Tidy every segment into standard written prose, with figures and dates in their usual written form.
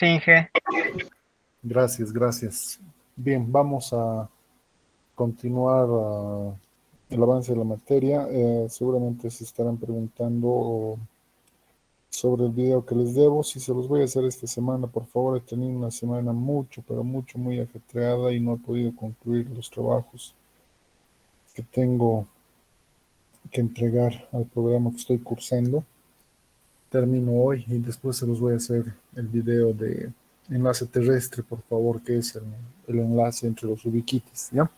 Sí, Inge. Gracias, gracias. Bien, vamos a continuar el avance de la materia. Seguramente se estarán preguntando sobre el video que les debo. Si se los voy a hacer esta semana, por favor. He tenido una semana mucho, pero mucho, muy ajetreada y no he podido concluir los trabajos que tengo que entregar al programa que estoy cursando. Termino hoy y después se los voy a hacer el video de enlace terrestre, por favor, que es el enlace entre los ubiquitis, ¿ya?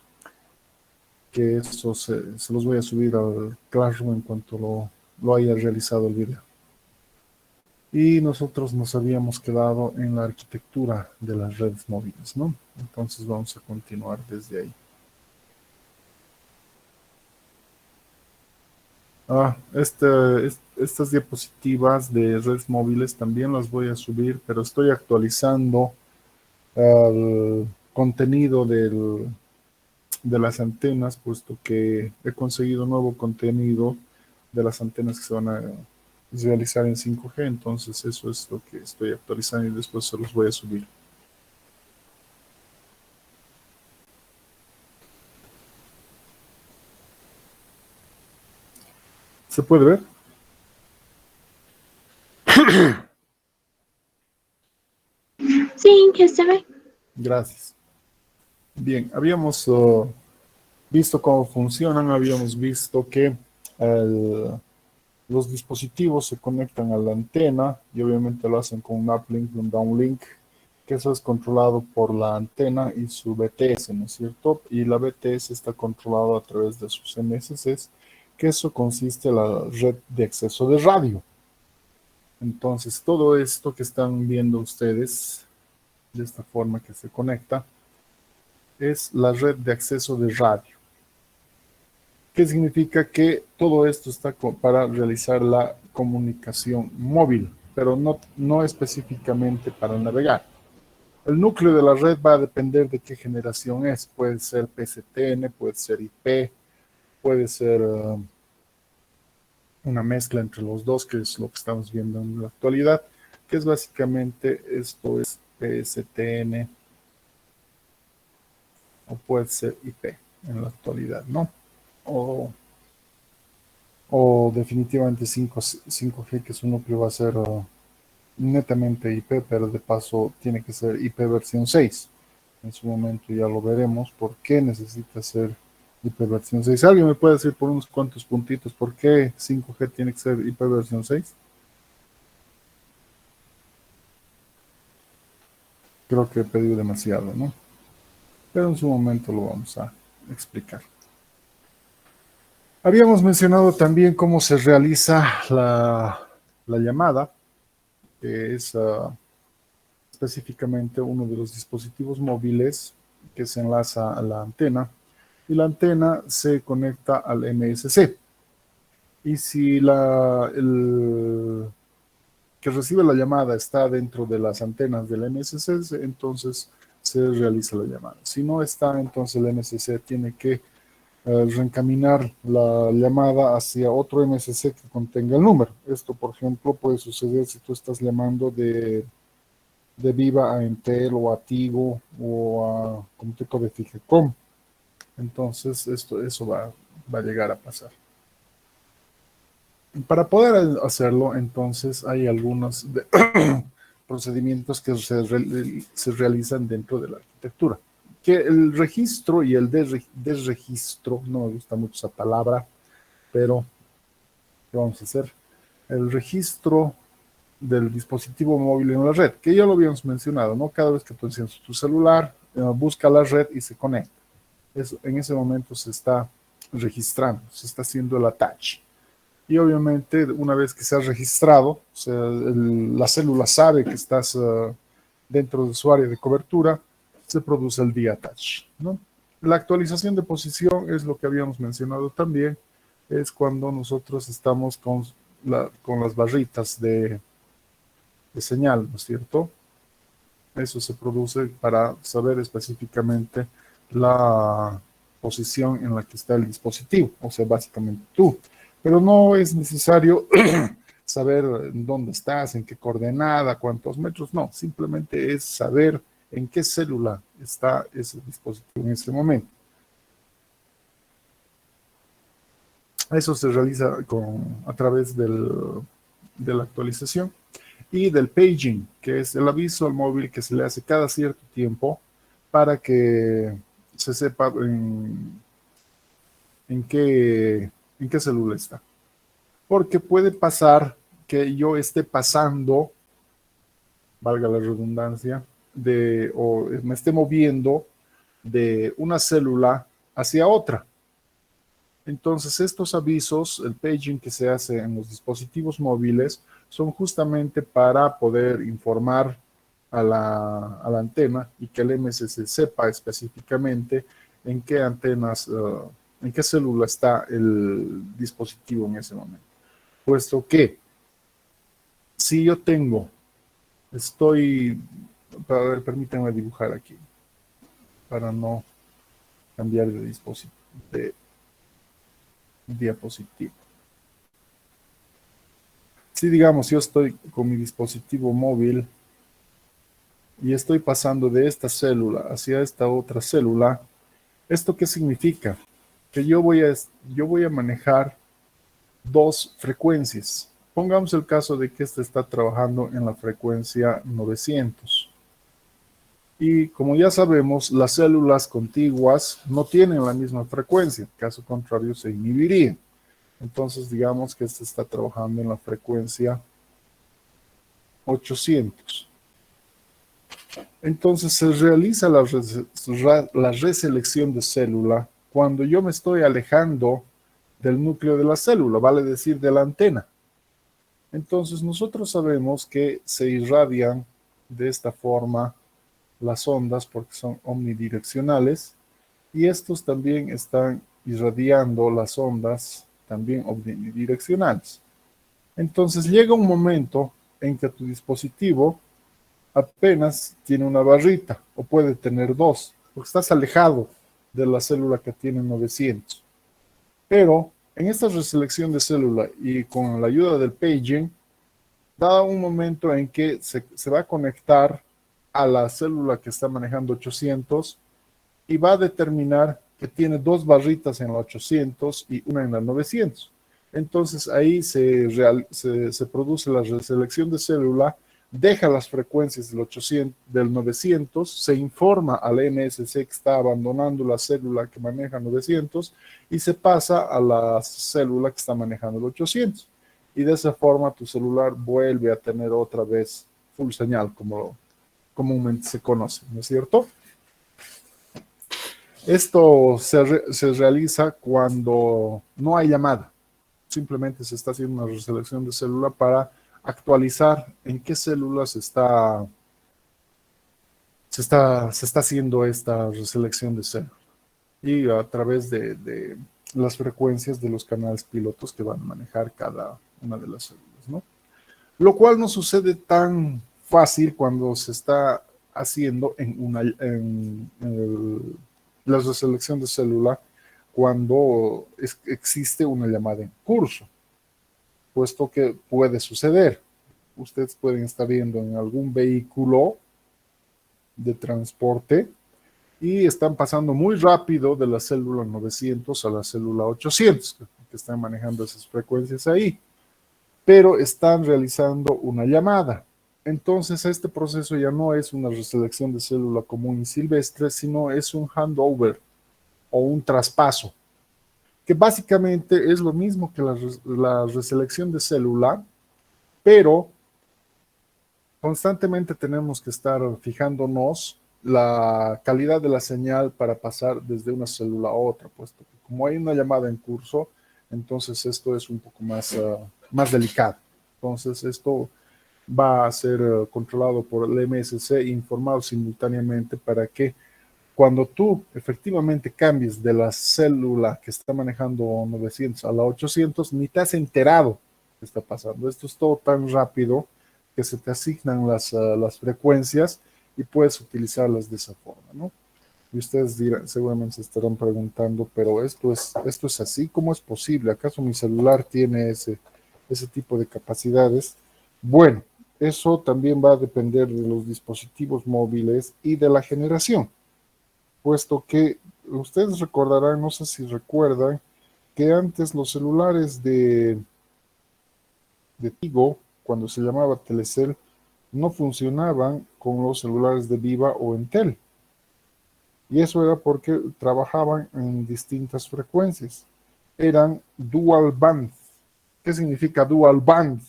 Que eso se los voy a subir al Classroom en cuanto lo haya realizado el video. Y nosotros nos habíamos quedado en la arquitectura de las redes móviles, ¿no? Entonces vamos a continuar desde ahí. Estas diapositivas de redes móviles también las voy a subir, pero estoy actualizando el contenido de las antenas, puesto que he conseguido nuevo contenido de las antenas que se van a realizar en 5G, entonces eso es lo que estoy actualizando y después se los voy a subir. ¿Se puede ver? Sí, que se ve. Gracias. Bien, habíamos visto cómo funcionan, habíamos visto que los dispositivos se conectan a la antena y obviamente lo hacen con un uplink y un downlink, que eso es controlado por la antena y su BTS, ¿no es cierto? Y la BTS está controlado a través de sus MSCs, que eso consiste en la red de acceso de radio. Entonces, todo esto que están viendo ustedes, de esta forma que se conecta, es la red de acceso de radio. ¿Qué significa? Que todo esto está para realizar la comunicación móvil, pero no específicamente para navegar. El núcleo de la red va a depender de qué generación es. Puede ser PSTN, puede ser IP, puede ser una mezcla entre los dos, que es lo que estamos viendo en la actualidad, que es básicamente esto es PSTN o puede ser IP en la actualidad, ¿no? O definitivamente 5G, que su núcleo va a ser netamente IP, pero de paso tiene que ser IP versión 6. En su momento ya lo veremos por qué necesita ser IP versión 6. ¿Alguien me puede decir por unos cuantos puntitos por qué 5G tiene que ser IP versión 6? Creo que he pedido demasiado, ¿no? Pero en su momento lo vamos a explicar. Habíamos mencionado también cómo se realiza la llamada, que es específicamente uno de los dispositivos móviles que se enlaza a la antena y la antena se conecta al MSC. Y si el que recibe la llamada está dentro de las antenas del MSC, entonces se realiza la llamada. Si no está, entonces el MSC tiene que reencaminar la llamada hacia otro MSC que contenga el número. Esto, por ejemplo, puede suceder si tú estás llamando de Viva a Entel o a Tigo o a Comteco de Fijecom. Entonces, eso va a llegar a pasar. Para poder hacerlo, entonces, hay algunos procedimientos que se realizan dentro de la arquitectura. Que el registro y el desregistro, no me gusta mucho esa palabra, pero ¿qué vamos a hacer? El registro del dispositivo móvil en la red, que ya lo habíamos mencionado, ¿no? Cada vez que tú enciendes tu celular, busca la red y se conecta. En ese momento se está registrando, se está haciendo el attach. Y obviamente, una vez que se ha registrado, o sea, la célula sabe que estás dentro de su área de cobertura, se produce el detach, ¿no? La actualización de posición es lo que habíamos mencionado también, es cuando nosotros estamos con las barritas de señal, ¿no es cierto? Eso se produce para saber específicamente la posición en la que está el dispositivo, o sea, básicamente tú. Pero no es necesario saber dónde estás, en qué coordenada, cuántos metros, no, simplemente es saber en qué célula está ese dispositivo en ese momento. Eso se realiza a través de la actualización y del paging, que es el aviso al móvil que se le hace cada cierto tiempo para que se sepa en qué célula está. Porque puede pasar que yo esté pasando, valga la redundancia, o me esté moviendo de una célula hacia otra. Entonces, estos avisos, el paging que se hace en los dispositivos móviles, son justamente para poder informar a la antena y que el MSC sepa específicamente en qué antenas, en qué célula está el dispositivo en ese momento. Puesto que si yo permítanme dibujar aquí, para no cambiar de dispositivo, de diapositiva. Si digamos yo estoy con mi dispositivo móvil y estoy pasando de esta célula hacia esta otra célula, ¿esto qué significa? Que yo voy a manejar dos frecuencias. Pongamos el caso de que este está trabajando en la frecuencia 900. Y como ya sabemos, las células contiguas no tienen la misma frecuencia, caso contrario se inhibirían. Entonces digamos que este está trabajando en la frecuencia 800. Entonces se realiza la reselección de célula cuando yo me estoy alejando del núcleo de la célula, vale decir de la antena. Entonces nosotros sabemos que se irradian de esta forma las ondas porque son omnidireccionales y estos también están irradiando las ondas también omnidireccionales. Entonces llega un momento en que tu dispositivo apenas tiene una barrita o puede tener dos, porque estás alejado de la célula que tiene 900. Pero en esta reselección de célula y con la ayuda del paging, da un momento en que se va a conectar a la célula que está manejando 800 y va a determinar que tiene dos barritas en la 800 y una en la 900. Entonces ahí se produce la reselección de célula, deja las frecuencias del 900, se informa al MSC que está abandonando la célula que maneja 900 y se pasa a la célula que está manejando el 800. Y de esa forma tu celular vuelve a tener otra vez full señal, como comúnmente se conoce, ¿no es cierto? Esto se realiza cuando no hay llamada. Simplemente se está haciendo una reselección de célula para actualizar en qué células se está haciendo esta reselección de célula. Y a través de las frecuencias de los canales pilotos que van a manejar cada una de las células, ¿no? Lo cual no sucede tan fácil cuando se está haciendo en la reselección de célula cuando existe una llamada en curso, puesto que puede suceder. Ustedes pueden estar viendo en algún vehículo de transporte y están pasando muy rápido de la célula 900 a la célula 800, que están manejando esas frecuencias ahí, pero están realizando una llamada. Entonces este proceso ya no es una reselección de célula común y silvestre, sino es un handover o un traspaso, que básicamente es lo mismo que la reselección de célula, pero constantemente tenemos que estar fijándonos la calidad de la señal para pasar desde una célula a otra, puesto que como hay una llamada en curso, entonces esto es un poco más delicado. Entonces esto va a ser controlado por el MSC e informado simultáneamente para que cuando tú efectivamente cambies de la célula que está manejando 900 a la 800, ni te has enterado qué está pasando. Esto es todo tan rápido que se te asignan las frecuencias y puedes utilizarlas de esa forma, ¿no? Y ustedes seguramente se estarán preguntando, pero esto es así, ¿cómo es posible? ¿Acaso mi celular tiene ese tipo de capacidades. Bueno, eso también va a depender de los dispositivos móviles y de la generación, puesto que ustedes recordarán, no sé si recuerdan, que antes los celulares de Tigo, cuando se llamaba Telecel, no funcionaban con los celulares de Viva o Entel. Y eso era porque trabajaban en distintas frecuencias. Eran dual band. ¿Qué significa dual band?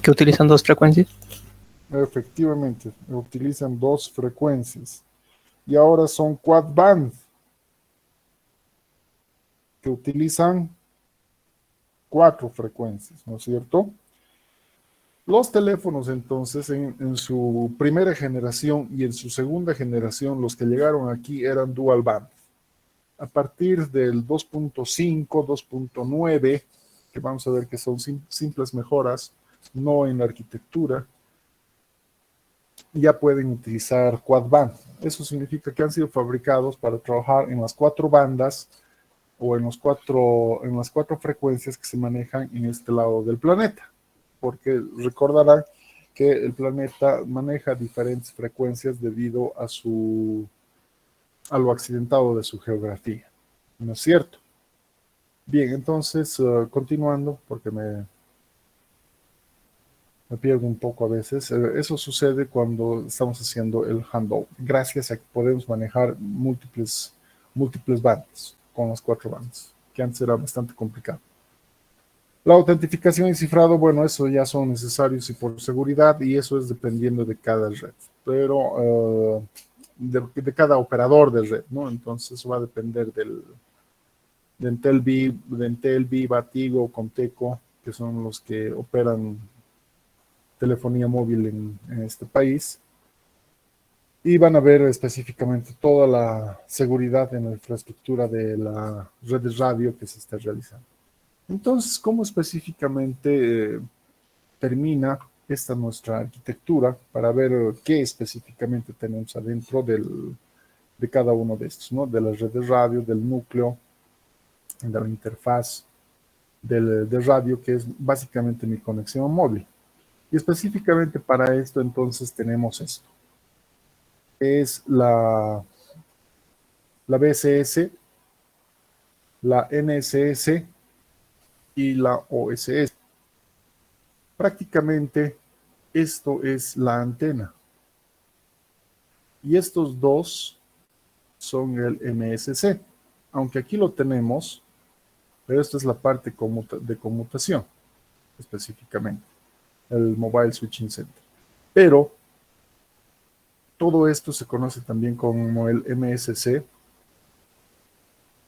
Que utilizan dos frecuencias. Efectivamente, utilizan dos frecuencias. Y ahora son quad band, que utilizan cuatro frecuencias, ¿no es cierto? Los teléfonos entonces en su primera generación y en su segunda generación, los que llegaron aquí eran dual band. A partir del 2.5, 2.9, que vamos a ver que son simples mejoras, no en la arquitectura, ya pueden utilizar quad band. Eso significa que han sido fabricados para trabajar en las cuatro bandas o en las cuatro frecuencias que se manejan en este lado del planeta. Porque recordarán que el planeta maneja diferentes frecuencias debido a lo accidentado de su geografía. ¿No es cierto? Bien, entonces, continuando, porque me pierdo un poco a veces. Eso sucede cuando estamos haciendo el handoff, gracias a que podemos manejar múltiples bandas con las cuatro bandas, que antes era bastante complicado. La autentificación y cifrado, bueno, eso ya son necesarios y por seguridad, y eso es dependiendo de cada red, pero de cada operador de red, ¿no? Entonces eso va a depender de Entel, Viva, Tigo, Conteco, que son los que operan telefonía móvil en este país, y van a ver específicamente toda la seguridad en la infraestructura de la red de radio que se está realizando. Entonces, ¿cómo específicamente termina esta nuestra arquitectura para ver qué específicamente tenemos adentro de cada uno de estos, ¿no? De la red de radio, del núcleo, de la interfaz de radio, que es básicamente mi conexión móvil. Y específicamente para esto, entonces, tenemos esto. Es la BSS, la NSS y la OSS. Prácticamente esto es la antena. Y estos dos son el MSC. Aunque aquí lo tenemos, pero esta es la parte de conmutación, específicamente, el Mobile Switching Center. Pero todo esto se conoce también como el MSC.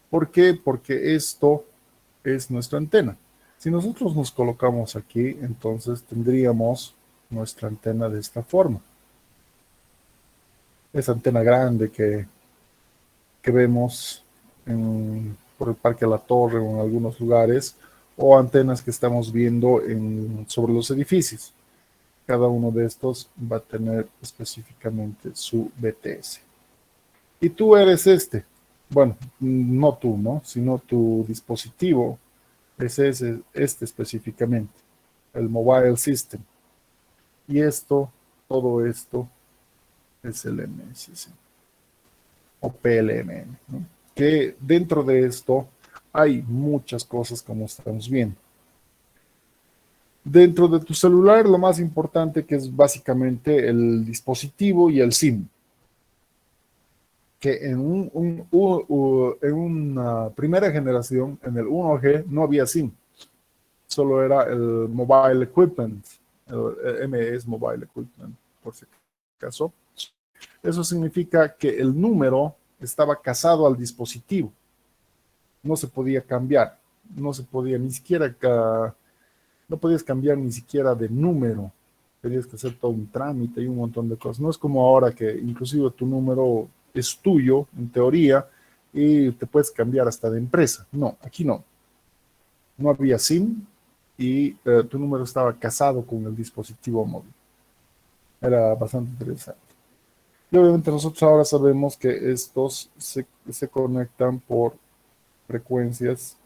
¿Por qué? Porque esto es nuestra antena. Si nosotros nos colocamos aquí, entonces tendríamos nuestra antena de esta forma. Esa antena grande que vemos por el Parque La Torre o en algunos lugares, o antenas que estamos viendo sobre los edificios. Cada uno de estos va a tener específicamente su BTS. Y tú eres este. Bueno, no tú, ¿no? Sino tu dispositivo. Ese es este específicamente, el Mobile System. Y todo esto es el MSC o PLMN, ¿no? Que dentro de esto hay muchas cosas como estamos viendo. Dentro de tu celular, lo más importante que es básicamente el dispositivo y el SIM. Que en una primera generación, en el 1G, no había SIM. Solo era el Mobile Equipment, el MS Mobile Equipment, por si acaso. Eso significa que el número estaba casado al dispositivo. No se podía cambiar. No se podía ni siquiera... No podías cambiar ni siquiera de número. Tenías que hacer todo un trámite y un montón de cosas. No es como ahora que inclusive tu número es tuyo, en teoría, y te puedes cambiar hasta de empresa. No, aquí no. No había SIM y tu número estaba casado con el dispositivo móvil. Era bastante interesante. Y obviamente nosotros ahora sabemos que estos se conectan por frecuencias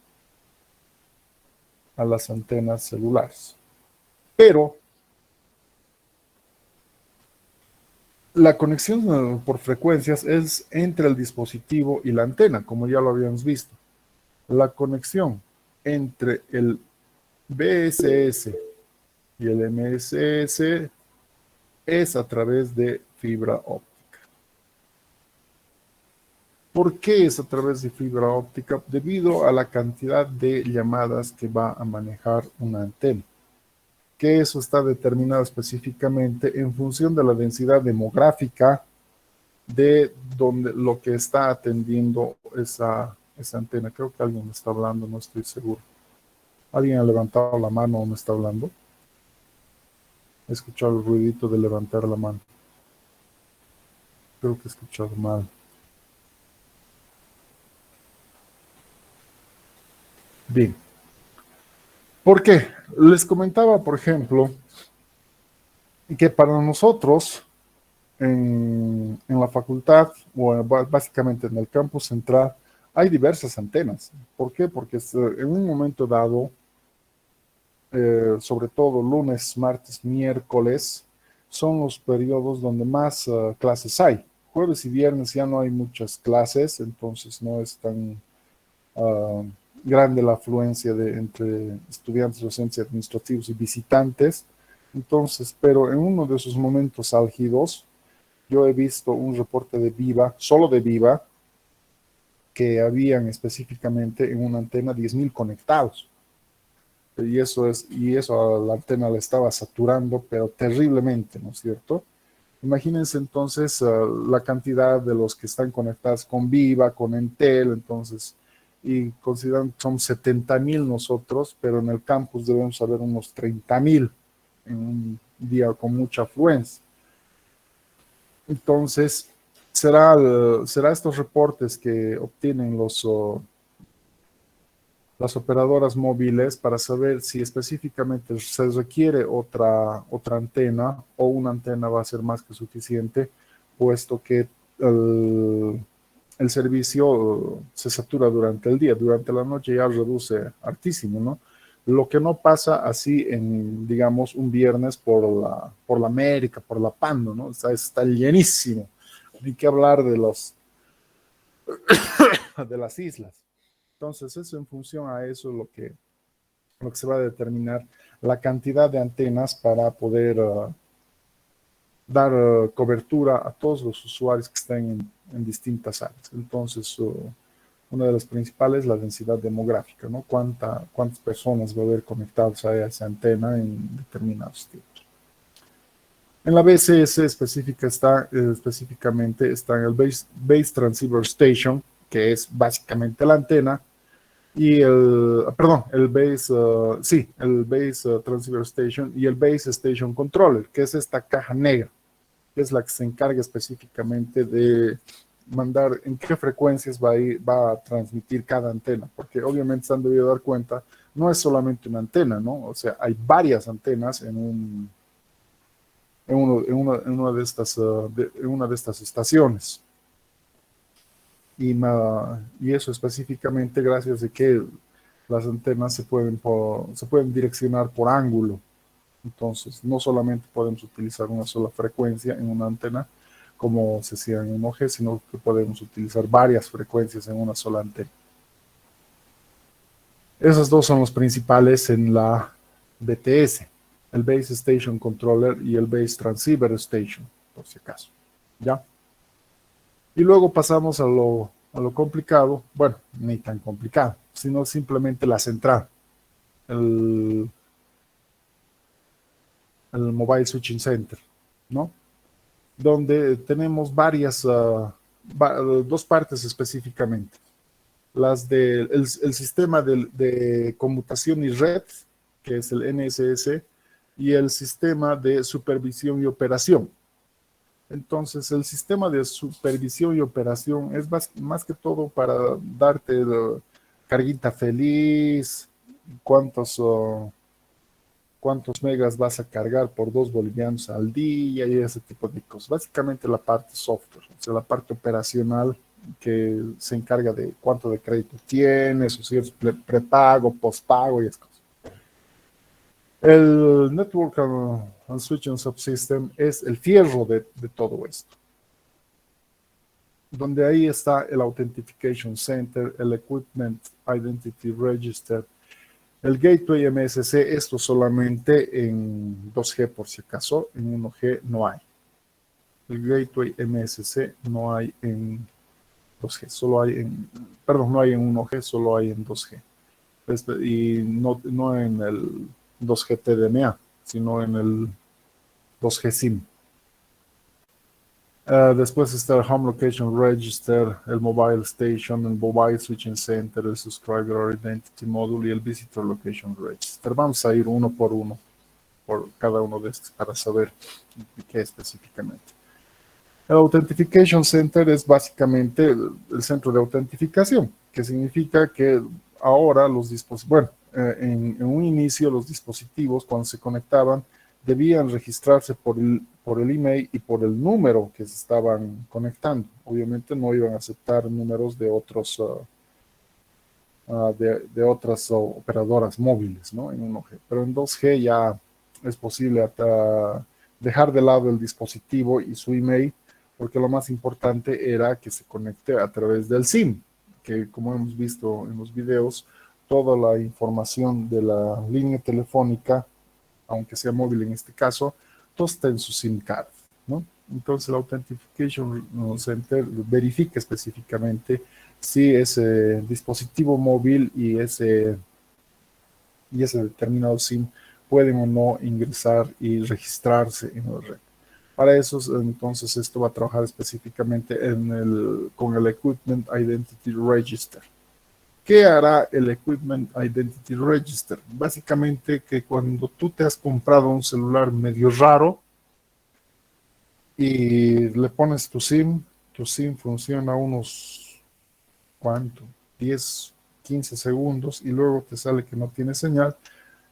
a las antenas celulares. Pero la conexión por frecuencias es entre el dispositivo y la antena, como ya lo habíamos visto. La conexión entre el BSS y el MSS es a través de fibra óptica. ¿Por qué es a través de fibra óptica? Debido a la cantidad de llamadas que va a manejar una antena, que eso está determinado específicamente en función de la densidad demográfica de donde lo que está atendiendo esa antena. Creo que alguien me está hablando, no estoy seguro. ¿Alguien ha levantado la mano o me está hablando? He escuchado el ruidito de levantar la mano. Creo que he escuchado mal. Bien. ¿Por qué? Les comentaba, por ejemplo, que para nosotros en la facultad o básicamente en el campus central hay diversas antenas. ¿Por qué? Porque en un momento dado, sobre todo lunes, martes, miércoles, son los periodos donde más clases hay. Jueves y viernes ya no hay muchas clases, entonces no es tan uh, grande la afluencia entre estudiantes, docentes, administrativos y visitantes. Entonces, pero en uno de esos momentos álgidos, yo he visto un reporte de Viva, solo de Viva, que habían específicamente en una antena 10.000 conectados. Y eso a la antena le estaba saturando, pero terriblemente, ¿no es cierto? Imagínense entonces la cantidad de los que están conectados con Viva, con Entel, entonces, y consideran que son 70.000 nosotros, pero en el campus debemos haber unos 30.000 en un día con mucha afluencia. Entonces, será estos reportes que obtienen las operadoras móviles para saber si específicamente se requiere otra antena o una antena va a ser más que suficiente, puesto que el servicio se satura durante el día, durante la noche ya reduce hartísimo, ¿no? Lo que no pasa así en, digamos, un viernes por la América, por la Pando, ¿no? Está llenísimo. Ni que hablar de las islas. Entonces, eso en función a eso lo que se va a determinar la cantidad de antenas para poder dar cobertura a todos los usuarios que están en distintas áreas. Entonces, una de las principales es la densidad demográfica, ¿no? ¿Cuántas personas va a haber conectadas a esa antena en determinados tiempos? En la BCS específicamente está en el Base Transceiver Station, que es básicamente la antena, y el Base Transceiver Station y el Base Station Controller, que es esta caja negra, que es la que se encarga específicamente de mandar en qué frecuencias va a transmitir cada antena, porque obviamente se han debido dar cuenta, no es solamente una antena, ¿no? O sea, hay varias antenas en una de estas estaciones. Y eso específicamente gracias a que las antenas se pueden direccionar por ángulo. Entonces, no solamente podemos utilizar una sola frecuencia en una antena, como se hacía en un OG, sino que podemos utilizar varias frecuencias en una sola antena. Esos dos son los principales en la BTS, el Base Station Controller y el Base Transceiver Station, por si acaso. ¿Ya? Y luego pasamos a lo complicado, bueno, ni tan complicado, sino simplemente la central, el Mobile Switching Center, ¿no? Donde tenemos dos partes específicamente. El sistema de conmutación y red, que es el NSS, y el sistema de supervisión y operación. Entonces, el sistema de supervisión y operación es más que todo para darte carguita feliz, cuántos cuántos megas vas a cargar por 2 bolivianos al día y ese tipo de cosas. Básicamente la parte software, o sea, la parte operacional que se encarga de cuánto de crédito tienes, o si es prepago, postpago y esas cosas. El Network and Switching Subsystem es el fierro de todo esto, donde ahí está el Authentication Center, el Equipment Identity Register, el Gateway MSC, esto solamente en 2G por si acaso, en 1G no hay. El Gateway MSC no hay en 2G, solo hay perdón, no hay en 1G, solo hay en 2G. Y no en el 2G TDMA, sino en el 2G SIM. Después está el Home Location Register, el Mobile Station, el Mobile Switching Center, el Subscriber Identity Module y el Visitor Location Register. Vamos a ir uno por cada uno de estos para saber qué específicamente. El Authentication Center es básicamente el centro de autentificación, que significa que ahora los dispositivos, en un inicio los dispositivos cuando se conectaban debían registrarse por el email y por el número que se estaban conectando. Obviamente no iban a aceptar números de otros de otras operadoras móviles, ¿no? En 1G. Pero en 2G ya es posible dejar de lado el dispositivo y su email, porque lo más importante era que se conecte a través del SIM, que como hemos visto en los videos, toda la información de la línea telefónica, aunque sea móvil en este caso, todo está en su SIM card, ¿no? Entonces el Authentication Center verifica específicamente si ese dispositivo móvil y ese determinado SIM pueden o no ingresar y registrarse en la red. Para eso, entonces, esto va a trabajar específicamente con el Equipment Identity Register. ¿Qué hará el Equipment Identity Register? Básicamente que cuando tú te has comprado un celular medio raro y le pones tu SIM funciona unos, ¿cuánto? 10, 15 segundos y luego te sale que no tiene señal,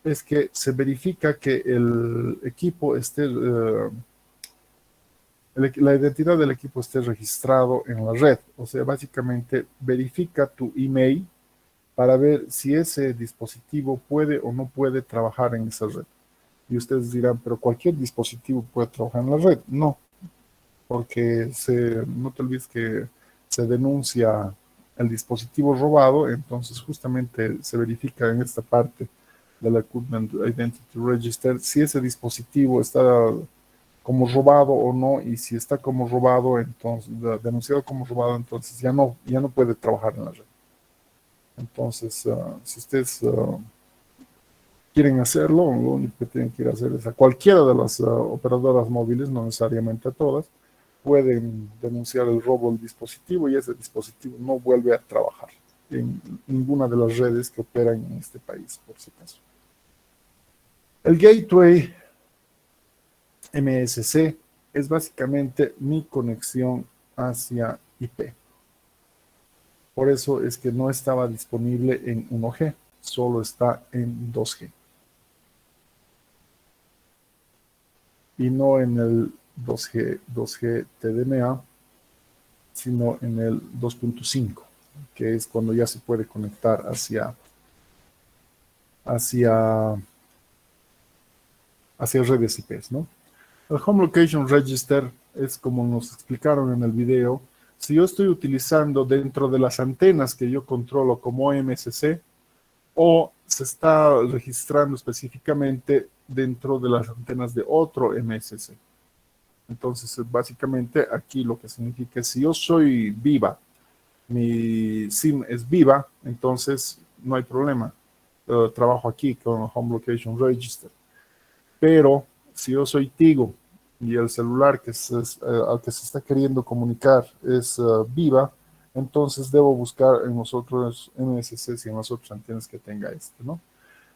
es que se verifica que el equipo esté, la identidad del equipo esté registrado en la red. O sea, básicamente verifica tu email para ver si ese dispositivo puede o no puede trabajar en esa red. Y ustedes dirán, pero cualquier dispositivo puede trabajar en la red. No, porque no te olvides que se denuncia el dispositivo robado, entonces justamente se verifica en esta parte del Equipment Identity Register si ese dispositivo está como robado o no, y si está como robado, entonces denunciado como robado, entonces ya no puede trabajar en la red. Entonces, si ustedes quieren hacerlo, lo único que tienen que ir a hacer es a cualquiera de las operadoras móviles, no necesariamente a todas, pueden denunciar el robo del dispositivo y ese dispositivo no vuelve a trabajar en ninguna de las redes que operan en este país, por si acaso. El Gateway MSC es básicamente mi conexión hacia IP. Por eso es que no estaba disponible en 1G, solo está en 2G. Y no en el 2G TDMA, sino en el 2.5, que es cuando ya se puede conectar hacia redes IPs, ¿no? El Home Location Register es como nos explicaron en el video. Si yo estoy utilizando dentro de las antenas que yo controlo como MSC, o se está registrando específicamente dentro de las antenas de otro MSC. Entonces, básicamente aquí lo que significa es si yo soy Viva, mi SIM es Viva, entonces no hay problema. Trabajo aquí con Home Location Register. Pero si yo soy Tigo y el celular al que se está queriendo comunicar es Viva, entonces debo buscar en los otros MSCs y en las otras antenas que tenga ¿no?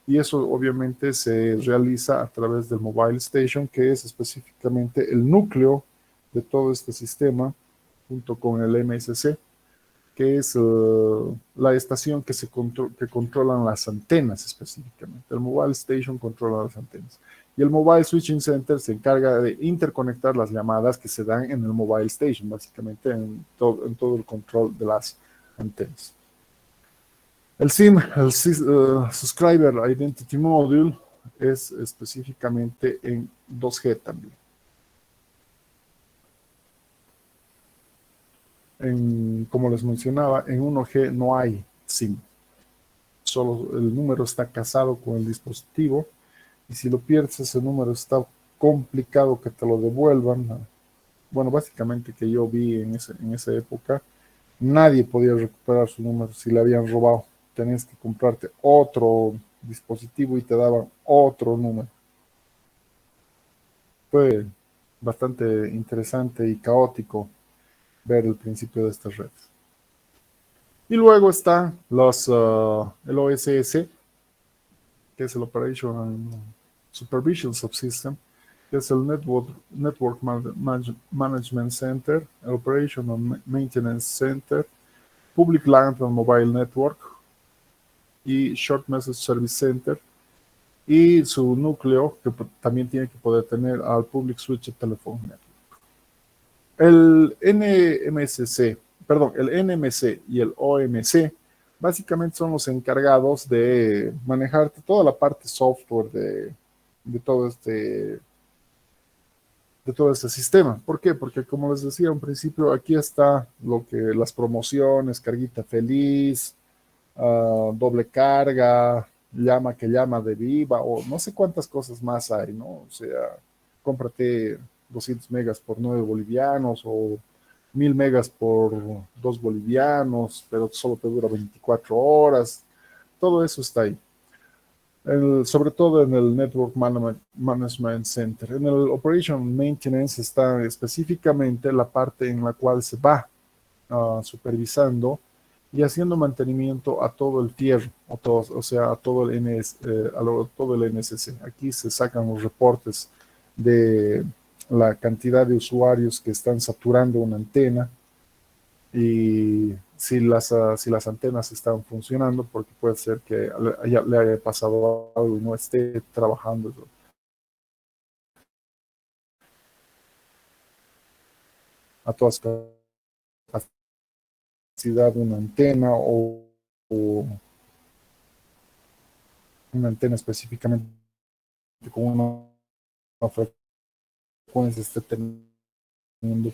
Y eso obviamente se realiza a través del Mobile Station, que es específicamente el núcleo de todo este sistema, junto con el MSC. que es la estación que controlan las antenas específicamente. El Mobile Station controla las antenas. Y el Mobile Switching Center se encarga de interconectar las llamadas que se dan en el Mobile Station, básicamente en todo el control de las antenas. El SIM, Subscriber Identity Module, es específicamente en 2G también. Como les mencionaba, en 1G no hay SIM. Solo el número está casado con el dispositivo. Y si lo pierdes, ese número está complicado que te lo devuelvan. Bueno, básicamente que yo vi en esa época, nadie podía recuperar su número si le habían robado. Tenías que comprarte otro dispositivo y te daban otro número. Fue bastante interesante y caótico ver el principio de estas redes. Y luego está el OSS, que es el Operation Supervision Subsystem, que es el Network Management Center, el Operation and Maintenance Center, Public LAN and Mobile Network y Short Message Service Center, y su núcleo, que también tiene que poder tener al Public Switched Telephone Network. El NMC y el OMC básicamente son los encargados de manejar toda la parte software de todo este sistema. ¿Por qué? Porque como les decía al principio, aquí está las promociones, carguita feliz, doble carga, llama que llama de viva, o no sé cuántas cosas más hay, ¿no? O sea, cómprate 200 megas por 9 bolivianos o 1000 megas por 2 bolivianos, pero solo te dura 24 horas. Todo eso está ahí. Sobre todo en el Network Management Center. En el Operation Maintenance está específicamente la parte en la cual se va supervisando y haciendo mantenimiento a todo el fierro, o sea, a todo el todo el NSC. Aquí se sacan los reportes de la cantidad de usuarios que están saturando una antena y si las antenas están funcionando, porque puede ser que le haya pasado algo y no esté trabajando a toda capacidad una antena o una antena específicamente con una frecuencia esté teniendo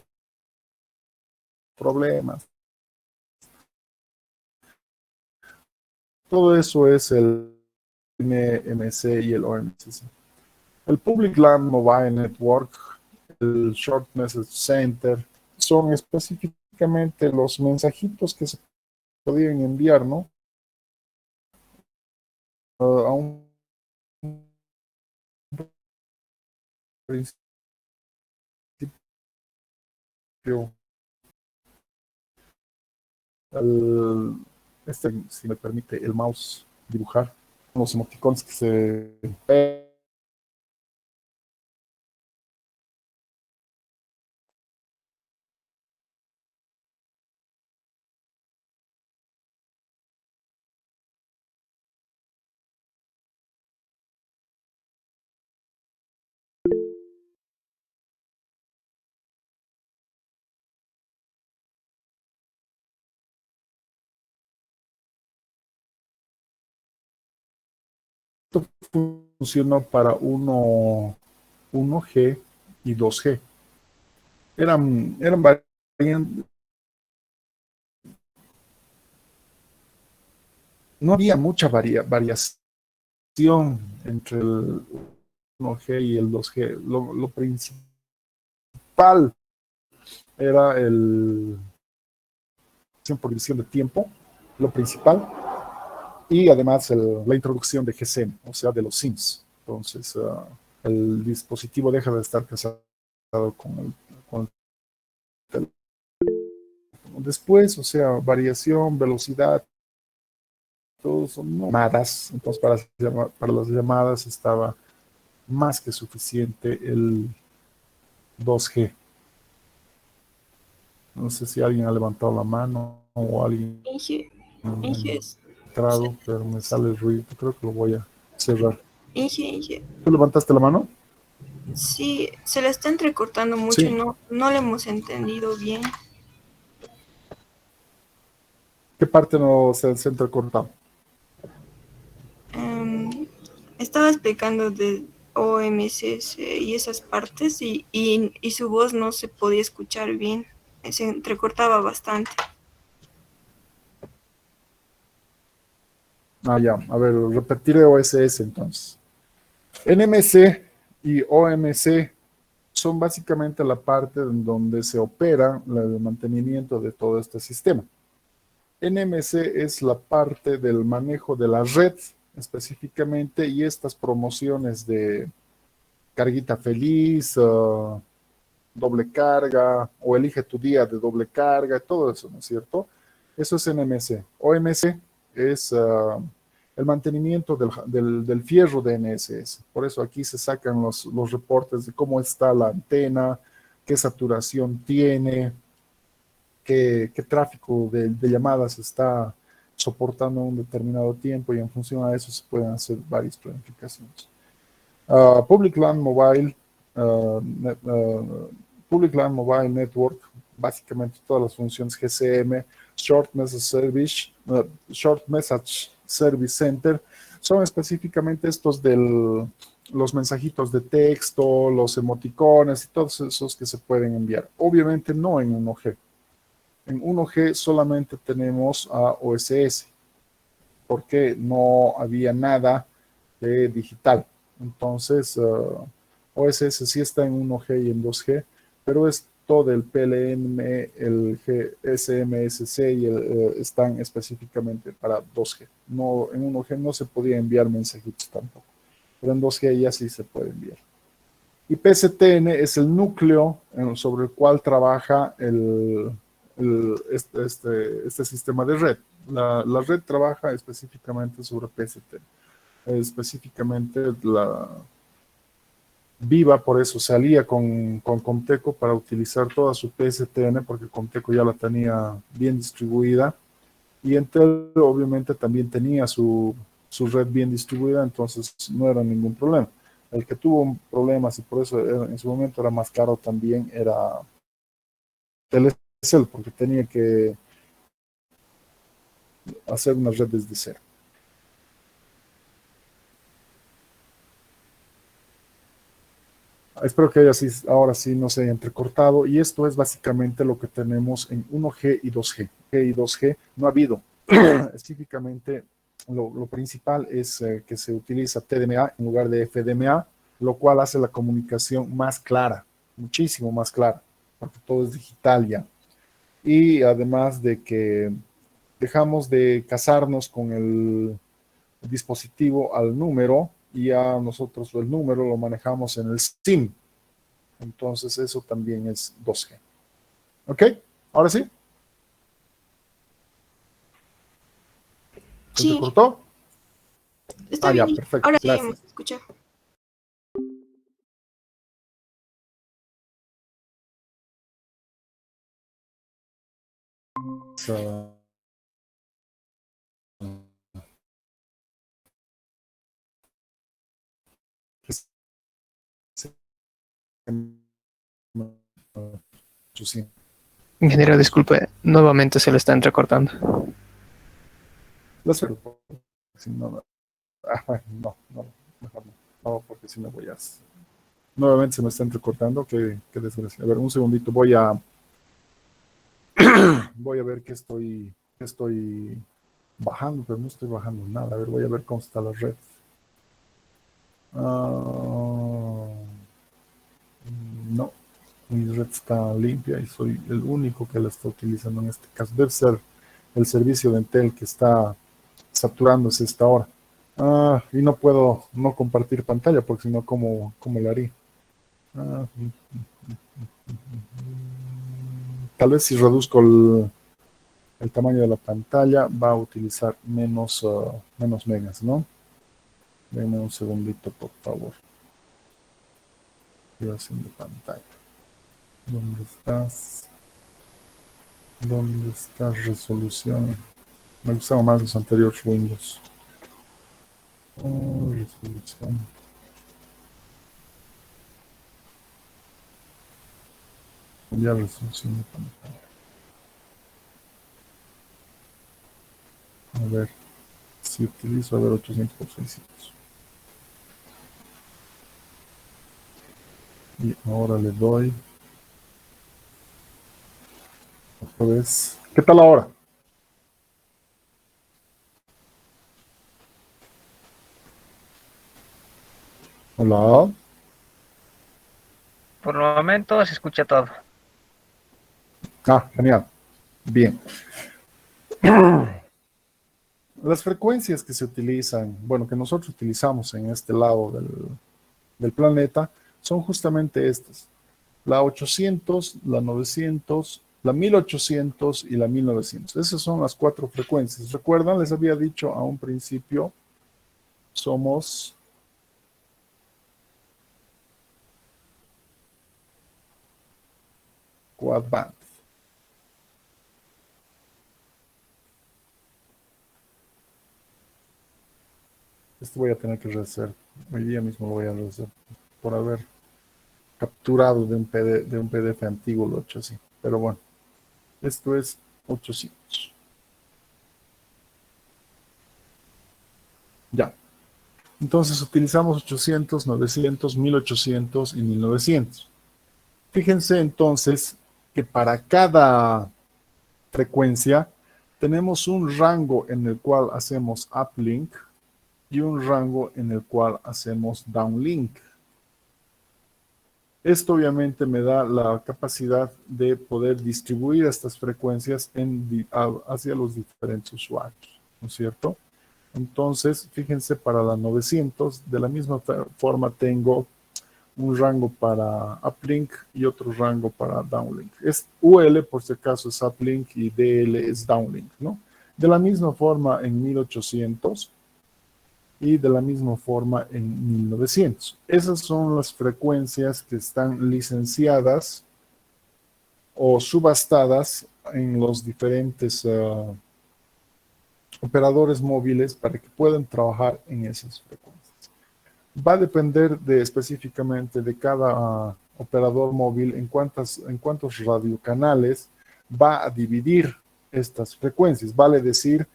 problemas. Todo eso es el NMC y el OMC. El Public LAN Mobile Network, el Short Message Center, son específicamente los mensajitos que se podían enviar, ¿no? A un principio, si me permite el mouse dibujar los emoticones que se funcionó para 1G y 2G. Eran variantes. No había mucha variación entre el 1G y el 2G. Lo principal era por división de tiempo, lo principal, y además la introducción de GSM, o sea, de los SIMs. Entonces, el dispositivo deja de estar casado con el teléfono. Después, o sea, variación, velocidad, todos son llamadas. Entonces, para las llamadas estaba más que suficiente el 2G. No sé si alguien ha levantado la mano. o alguien Inge, ha Inge, entrado, pero me sale el ruido. Creo que lo voy a cerrar. Inge. ¿Tú levantaste la mano? Sí, se le está entrecortando mucho, Sí. no le hemos entendido bien. ¿Qué parte no se entrecortado? Em, Estaba explicando de OMSS y esas partes y su voz no se podía escuchar bien, se entrecortaba bastante. Ah, ya. A ver, repetiré OSS entonces. NMC y OMC son básicamente la parte en donde se opera el mantenimiento de todo este sistema. NMC es la parte del manejo de la red específicamente y estas promociones de carguita feliz, doble carga o elige tu día de doble carga, todo eso, ¿no es cierto? Eso es NMC. OMC es el mantenimiento del fierro de NSS. Por eso aquí se sacan los reportes de cómo está la antena, qué saturación tiene, qué tráfico de llamadas está soportando un determinado tiempo y en función a eso se pueden hacer varias planificaciones. Public LAN Mobile, Public LAN Mobile Network, básicamente todas las funciones GCM, Short Message Service Center, son específicamente estos los mensajitos de texto, los emoticones y todos esos que se pueden enviar. Obviamente no en 1G. En 1G solamente tenemos a OSS, porque no había nada de digital. Entonces, OSS sí está en 1G y en 2G, pero es todo el PLN, el SMSC y están específicamente para 2G. No, en 1G no se podía enviar mensajitos tampoco, pero en 2G ya sí se puede enviar. Y PSTN es el núcleo sobre el cual trabaja este sistema de red. La red trabaja específicamente sobre PSTN. Específicamente la Viva, por eso salía con Comteco para utilizar toda su PSTN, porque Comteco ya la tenía bien distribuida. Y Entel obviamente también tenía su red bien distribuida, entonces no era ningún problema. El que tuvo problemas y por eso en su momento era más caro también era Telecel, porque tenía que hacer una red desde cero. Espero que ahora sí no se haya entrecortado. Y esto es básicamente lo que tenemos en 1G y 2G. G y 2G no ha habido. Específicamente, lo principal es que se utiliza TDMA en lugar de FDMA, lo cual hace la comunicación más clara, muchísimo más clara, porque todo es digital ya. Y además de que dejamos de casarnos con el dispositivo al número y ya nosotros el número lo manejamos en el SIM. Entonces eso también es 2G. ¿Ok? Ahora sí. ¿Se te Sí, cortó? está Ah, ya, bien, perfecto. ahora sí Gracias. hemos escuchado. So, sí. Ingeniero, disculpe, nuevamente se le está entrecortando. Las si no, bueno, no, mejor no, porque si no voy a... Nuevamente se me está entrecortando, qué desgracia. A ver, un segundito, voy a ver qué estoy bajando, pero no estoy bajando nada. A ver, voy a ver cómo está la red. No, mi red está limpia y soy el único que la está utilizando en este caso. Debe ser el servicio de Entel que está saturándose esta hora. Y no puedo no compartir pantalla porque si no, ¿cómo lo haría? Ah, Tal vez si reduzco el tamaño de la pantalla va a utilizar menos megas, ¿no? Denme un segundito, por favor. Creación de pantalla. ¿Dónde estás? ¿Dónde está resolución? Me gustaban más los anteriores Windows. Oh, resolución. Ya resolución de pantalla. A ver, si utilizo, a ver, 800 por 600. Y ahora le doy otra vez. ¿Qué tal ahora? Hola. Por el momento se escucha todo. Ah, genial. Bien. Las frecuencias que se utilizan, bueno, que nosotros utilizamos en este lado del planeta, son justamente estas. La 800, la 900, la 1800 y la 1900. Esas son las cuatro frecuencias. ¿Recuerdan? Les había dicho a un principio, somos quad band. Esto voy a tener que rehacer. Hoy día mismo lo voy a rehacer por haber capturado de un PDF antiguo, lo he hecho así. Pero bueno, esto es 800. Ya. Entonces utilizamos 800, 900, 1800 y 1900. Fíjense entonces que para cada frecuencia tenemos un rango en el cual hacemos uplink y un rango en el cual hacemos downlink. Esto obviamente me da la capacidad de poder distribuir estas frecuencias hacia los diferentes usuarios, ¿no es cierto? Entonces, fíjense, para la 900, de la misma forma tengo un rango para uplink y otro rango para downlink. Es UL, por si acaso, es uplink y DL es downlink, ¿no? De la misma forma en 1800 y de la misma forma en 1900. Esas son las frecuencias que están licenciadas o subastadas en los diferentes operadores móviles para que puedan trabajar en esas frecuencias. Va a depender específicamente de cada operador móvil en cuántos radiocanales va a dividir estas frecuencias. Vale decir,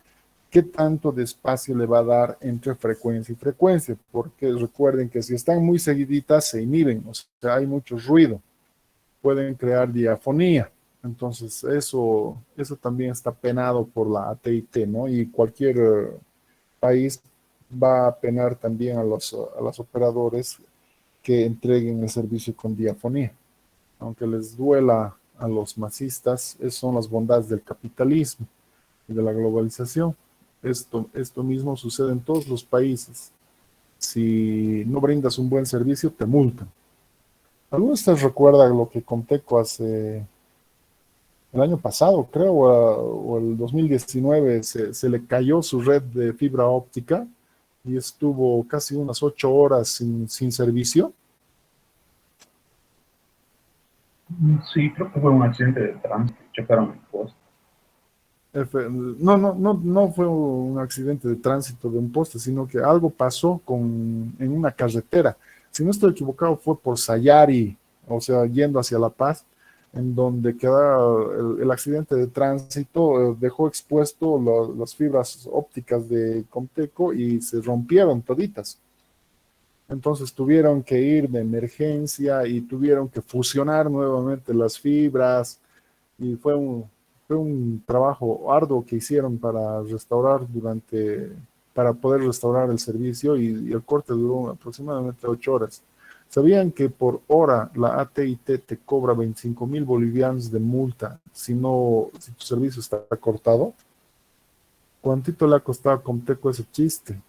qué tanto de espacio le va a dar entre frecuencia y frecuencia, porque recuerden que si están muy seguiditas se inhiben, o sea, hay mucho ruido, pueden crear diafonía. Entonces, eso también está penado por la AT&T, ¿no? Y cualquier país va a penar también a los operadores que entreguen el servicio con diafonía. Aunque les duela a los masistas, esas son las bondades del capitalismo y de la globalización. Esto mismo sucede en todos los países. Si no brindas un buen servicio, te multan. ¿Alguno de ustedes recuerda lo que Conteco hace el año pasado, creo, o el 2019, se le cayó su red de fibra óptica y estuvo casi unas 8 horas sin servicio? Sí, creo que fue un accidente de tránsito, chocaron el poste. No fue un accidente de tránsito de un poste, sino que algo pasó en una carretera. Si no estoy equivocado, fue por Sayari, o sea, yendo hacia La Paz, en donde queda el accidente de tránsito, dejó expuesto las fibras ópticas de Comteco y se rompieron toditas. Entonces tuvieron que ir de emergencia y tuvieron que fusionar nuevamente las fibras y fue un trabajo arduo que hicieron para poder restaurar el servicio y el corte duró aproximadamente 8 horas. ¿Sabían que por hora la AT&T te cobra 25.000 bolivianos de multa si tu servicio está cortado? ¿Cuántito le ha costado a Comteco ese chiste?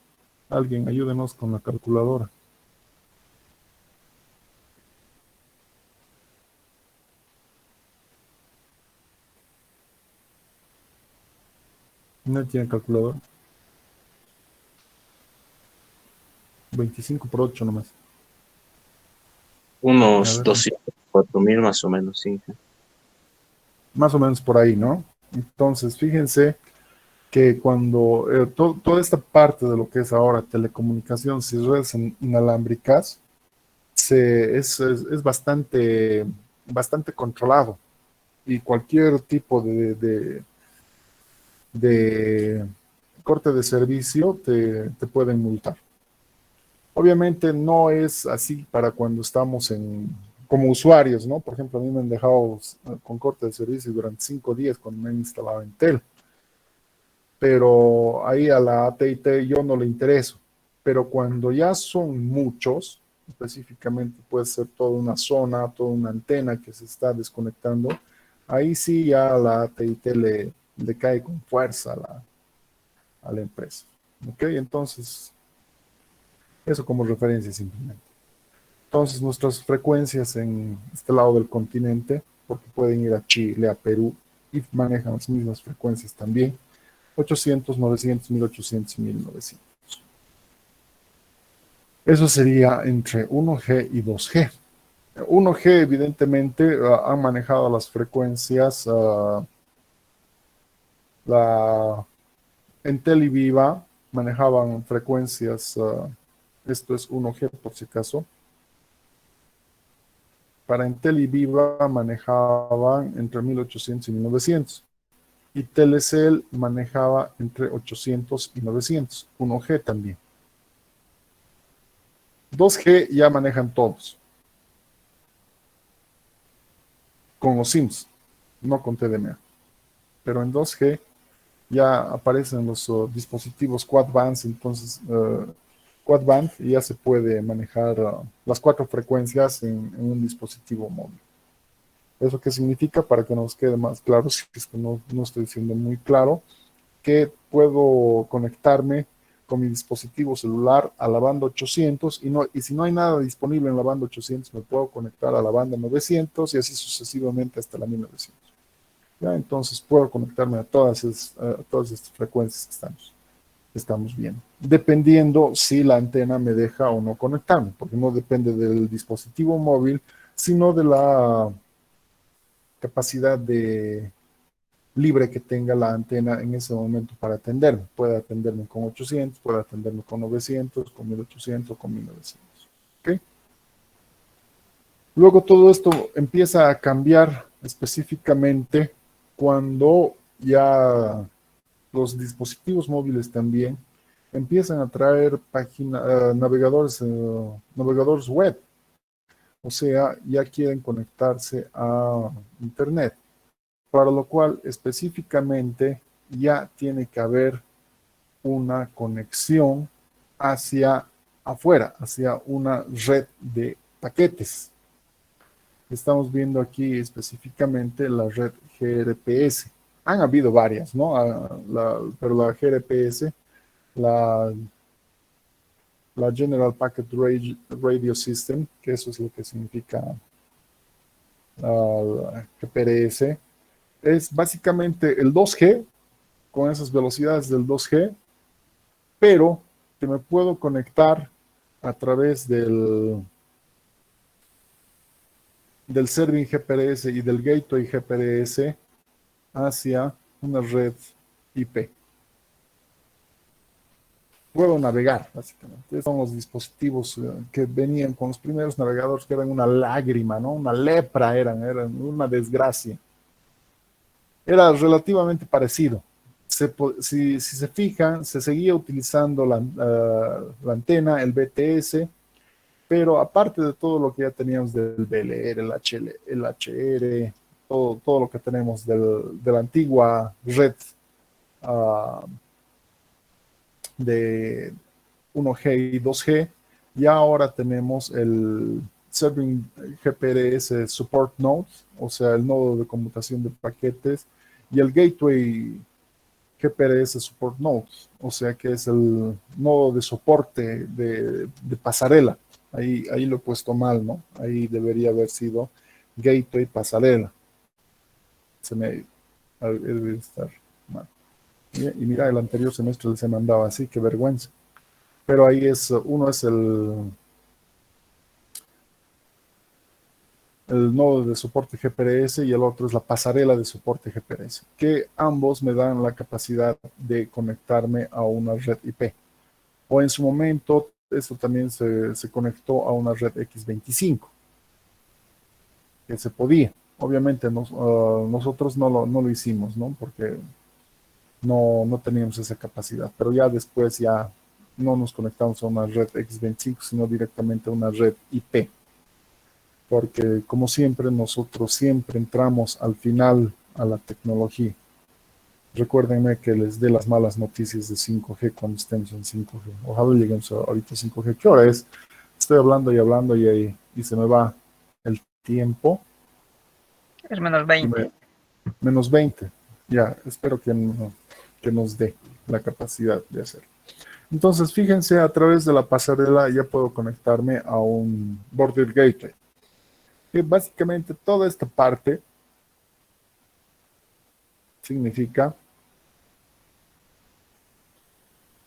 Alguien ayúdenos con la calculadora. ¿No tiene calculadora? 25 por 8 nomás. A Unos ver, 204.000 más o menos, sí. Más o menos por ahí, ¿no? Entonces, fíjense que cuando toda esta parte de lo que es ahora telecomunicaciones y redes inalámbricas es bastante, bastante controlado y cualquier tipo de corte de servicio te pueden multar. Obviamente no es así para cuando estamos como usuarios, ¿no? Por ejemplo, a mí me han dejado con corte de servicio durante 5 días cuando me han instalado en Entel. Pero ahí a la AT&T yo no le intereso. Pero cuando ya son muchos, específicamente puede ser toda una zona, toda una antena que se está desconectando, ahí sí ya a la AT&T le cae con fuerza a la empresa. ¿Ok? Entonces, eso como referencia simplemente. Entonces, nuestras frecuencias en este lado del continente, porque pueden ir a Chile, a Perú, y manejan las mismas frecuencias también, 800, 900, 1800 y 1900. Eso sería entre 1G y 2G. 1G, evidentemente, han manejado las frecuencias, Entel y Viva manejaban frecuencias, esto es 1G por si acaso. Para Entel y Viva manejaban entre 1800 y 1900. Y Telecel manejaba entre 800 y 900. 1G también. 2G ya manejan todos. Con los SIMs, no con TDMA. Pero en 2G ya aparecen los dispositivos quad bands, entonces quad band ya se puede manejar las 4 frecuencias en un dispositivo móvil. ¿Eso qué significa? Para que nos quede más claro, si es que no estoy diciendo muy claro, que puedo conectarme con mi dispositivo celular a la banda 800 y si no hay nada disponible en la banda 800 me puedo conectar a la banda 900 y así sucesivamente hasta la 1900. ¿Ya? Entonces puedo conectarme a todas estas frecuencias que estamos viendo, dependiendo si la antena me deja o no conectarme, porque no depende del dispositivo móvil, sino de la capacidad libre que tenga la antena en ese momento para atenderme. Puede atenderme con 800, puede atenderme con 900, con 1800, con 1900. ¿Okay? Luego todo esto empieza a cambiar específicamente cuando ya los dispositivos móviles también empiezan a traer navegadores web. O sea, ya quieren conectarse a Internet, para lo cual específicamente ya tiene que haber una conexión hacia afuera, hacia una red de paquetes. Estamos viendo aquí específicamente la red GRPS. Han habido varias, ¿no? Pero la GRPS, la General Packet Radio System, que eso es lo que significa la GPRS, es básicamente el 2G, con esas velocidades del 2G, pero que me puedo conectar a través del serving GPRS y del gateway GPRS hacia una red IP. Puedo navegar, básicamente. Son los dispositivos que venían con los primeros navegadores, que eran una lágrima, ¿no? Una lepra, eran una desgracia. Era relativamente parecido. Si se fijan, se seguía utilizando la antena, el BTS, pero aparte de todo lo que ya teníamos del BLR, el HR, todo lo que tenemos de la antigua red de 1G y 2G, ya ahora tenemos el Serving GPRS Support Node, o sea, el nodo de conmutación de paquetes, y el Gateway GPRS Support Node, o sea, que es el nodo de soporte de pasarela. Ahí lo he puesto mal, ¿no? Ahí debería haber sido Gateway Pasarela. Debe estar mal. Y mira, el anterior semestre se mandaba así, qué vergüenza. Pero ahí uno es el el nodo de soporte GPRS y el otro es la pasarela de soporte GPRS, que ambos me dan la capacidad de conectarme a una red IP. O en su momento, esto también se conectó a una red X25, que se podía. Obviamente nosotros no lo hicimos, ¿no? Porque no teníamos esa capacidad, pero ya después ya no nos conectamos a una red X25, sino directamente a una red IP. Porque como siempre, nosotros siempre entramos al final a la tecnología. Recuérdenme que les dé las malas noticias de 5G cuando estemos en 5G. Ojalá lleguemos ahorita a 5G. ¿Qué hora es? Estoy hablando y hablando y se me va el tiempo. Es menos 20. Menos 20. Ya, espero que nos dé la capacidad de hacerlo. Entonces, fíjense, a través de la pasarela ya puedo conectarme a un Border Gateway. Que básicamente toda esta parte significa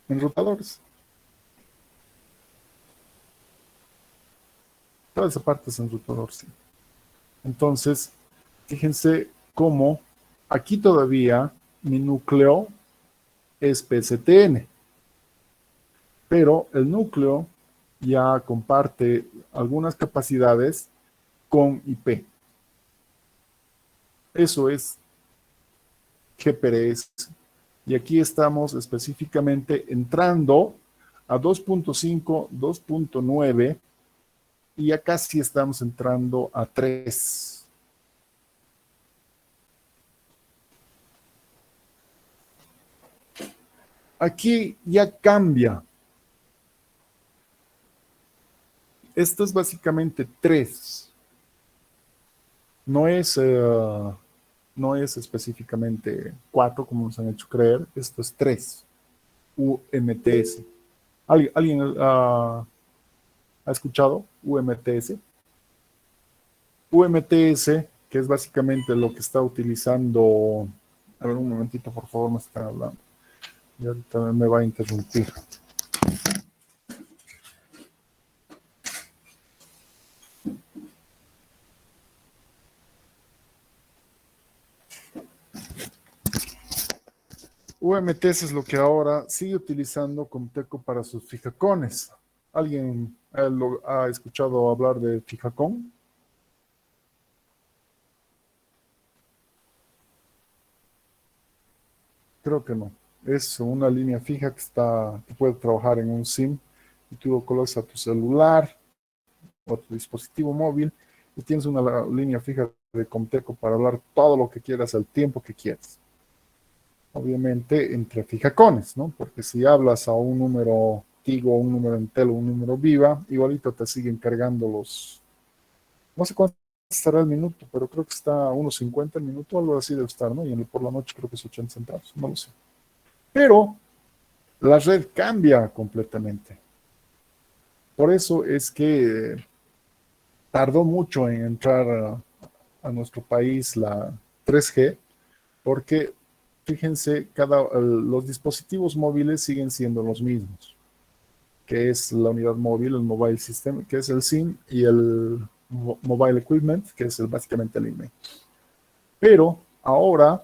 enrutadores. Toda esa parte es enrutador, sí. Entonces, fíjense cómo aquí todavía mi núcleo es PSTN, pero el núcleo ya comparte algunas capacidades con IP. Eso es GPRS. Y aquí estamos específicamente entrando a 2.5, 2.9 y ya casi estamos entrando a 3. Aquí ya cambia. Esto es básicamente 3. No es específicamente 4 como nos han hecho creer. Esto es 3. UMTS. ¿Alguien ha escuchado UMTS? UMTS, que es básicamente lo que está utilizando... A ver, un momentito, por favor, me están hablando. Y ahorita me va a interrumpir. UMTS es lo que ahora sigue utilizando Comteco para sus fijacones. ¿Alguien ha escuchado hablar de fijacón? Creo que no. Es una línea fija que puede trabajar en un SIM y tú lo colocas a tu celular o a tu dispositivo móvil y tienes una línea fija de Comteco para hablar todo lo que quieras al tiempo que quieras. Obviamente entre fijacones, ¿no? Porque si hablas a un número Tigo, un número Entel o un número Viva, igualito te siguen cargando los... No sé cuánto estará el minuto, pero creo que está a unos 50 el minuto, algo así debe estar, ¿no? Y por la noche creo que es 80 centavos, no lo sé. Pero la red cambia completamente. Por eso es que tardó mucho en entrar a nuestro país la 3G, porque fíjense, los dispositivos móviles siguen siendo los mismos, que es la unidad móvil, el mobile system, que es el SIM, y el mobile equipment, que es básicamente el IMEI. Pero ahora,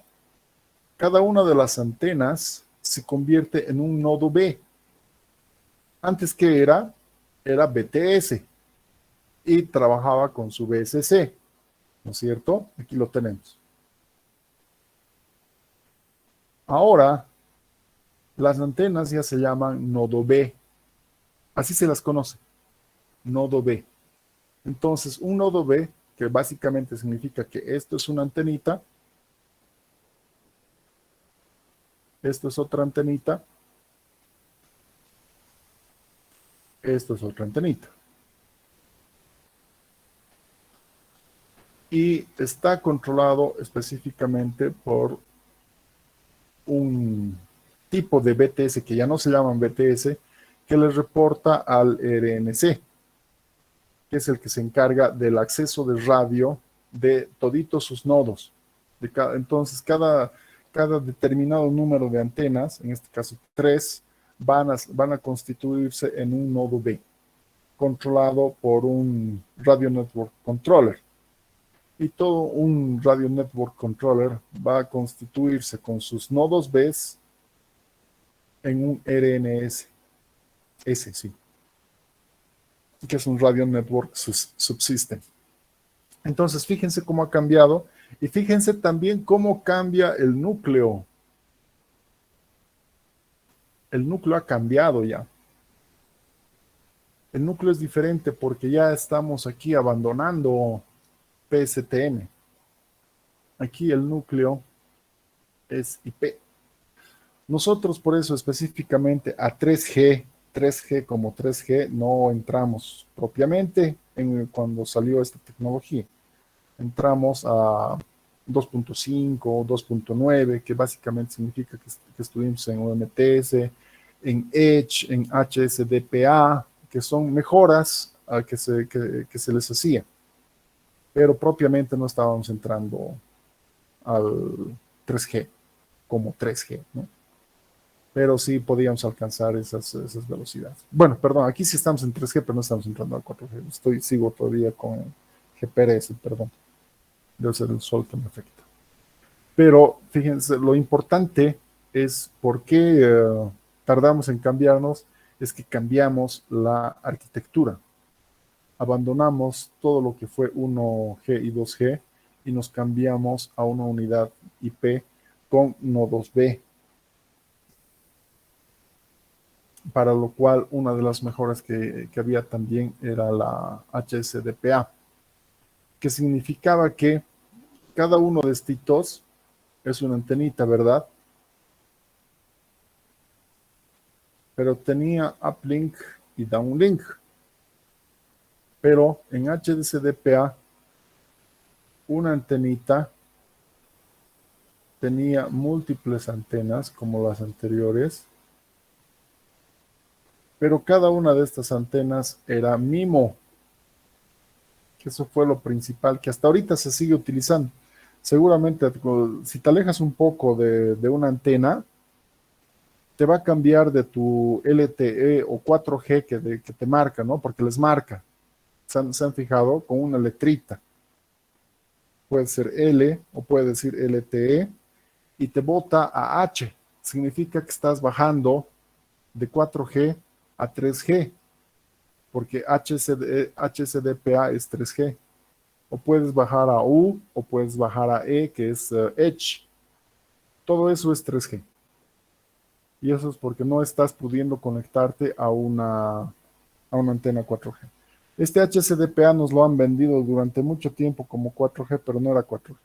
cada una de las antenas se convierte en un nodo B. Antes que era BTS y trabajaba con su BSC, ¿no es cierto? Aquí lo tenemos. Ahora, las antenas ya se llaman nodo B. Así se las conoce, nodo B. Entonces, un nodo B, que básicamente significa que esto es una antenita, esto es otra antenita, esto es otra antenita. Y está controlado específicamente por un tipo de BTS que ya no se llaman BTS, que les reporta al RNC, que es el que se encarga del acceso de radio de toditos sus nodos. Entonces, cada determinado número de antenas, en este caso 3, van a constituirse en un nodo B, controlado por un Radio Network Controller. Y todo un Radio Network Controller va a constituirse con sus nodos Bs en un RNS, sí, que es un Radio Network Subsystem. Entonces, fíjense cómo ha cambiado y fíjense también cómo cambia el núcleo. El núcleo ha cambiado ya. El núcleo es diferente porque ya estamos aquí abandonando PSTN. Aquí el núcleo es IP. Nosotros por eso específicamente a 3G como 3G no entramos propiamente cuando salió esta tecnología. Entramos a 2.5, 2.9, que básicamente significa que estuvimos en UMTS, en Edge, en HSDPA, que son mejoras que se les hacía. Pero propiamente no estábamos entrando al 3G como 3G, ¿no? Pero sí podíamos alcanzar esas velocidades. Bueno, perdón, aquí sí estamos en 3G, pero no estamos entrando al 4G. Sigo todavía con GPRS, perdón. Debe ser el sol que me afecta. Pero fíjense, lo importante es por qué tardamos en cambiarnos, es que cambiamos la arquitectura. Abandonamos todo lo que fue 1G y 2G y nos cambiamos a una unidad IP con nodos B. Para lo cual una de las mejoras que había también era la HSDPA, que significaba que cada uno de estos es una antenita, ¿verdad? Pero tenía uplink y downlink. Pero en HDCDPA, una antenita tenía múltiples antenas como las anteriores, pero cada una de estas antenas era MIMO, que eso fue lo principal, que hasta ahorita se sigue utilizando. Seguramente, si te alejas un poco de una antena, te va a cambiar de tu LTE o 4G que te marca, ¿no? Porque les marca. Se han fijado con una letrita. Puede ser L o puede decir LTE y te bota a H. Significa que estás bajando de 4G a 3G, porque HSDPA es 3G. O puedes bajar a U o puedes bajar a E, que es Edge. Todo eso es 3G. Y eso es porque no estás pudiendo conectarte a una antena 4G. Este HSDPA nos lo han vendido durante mucho tiempo como 4G, pero no era 4G.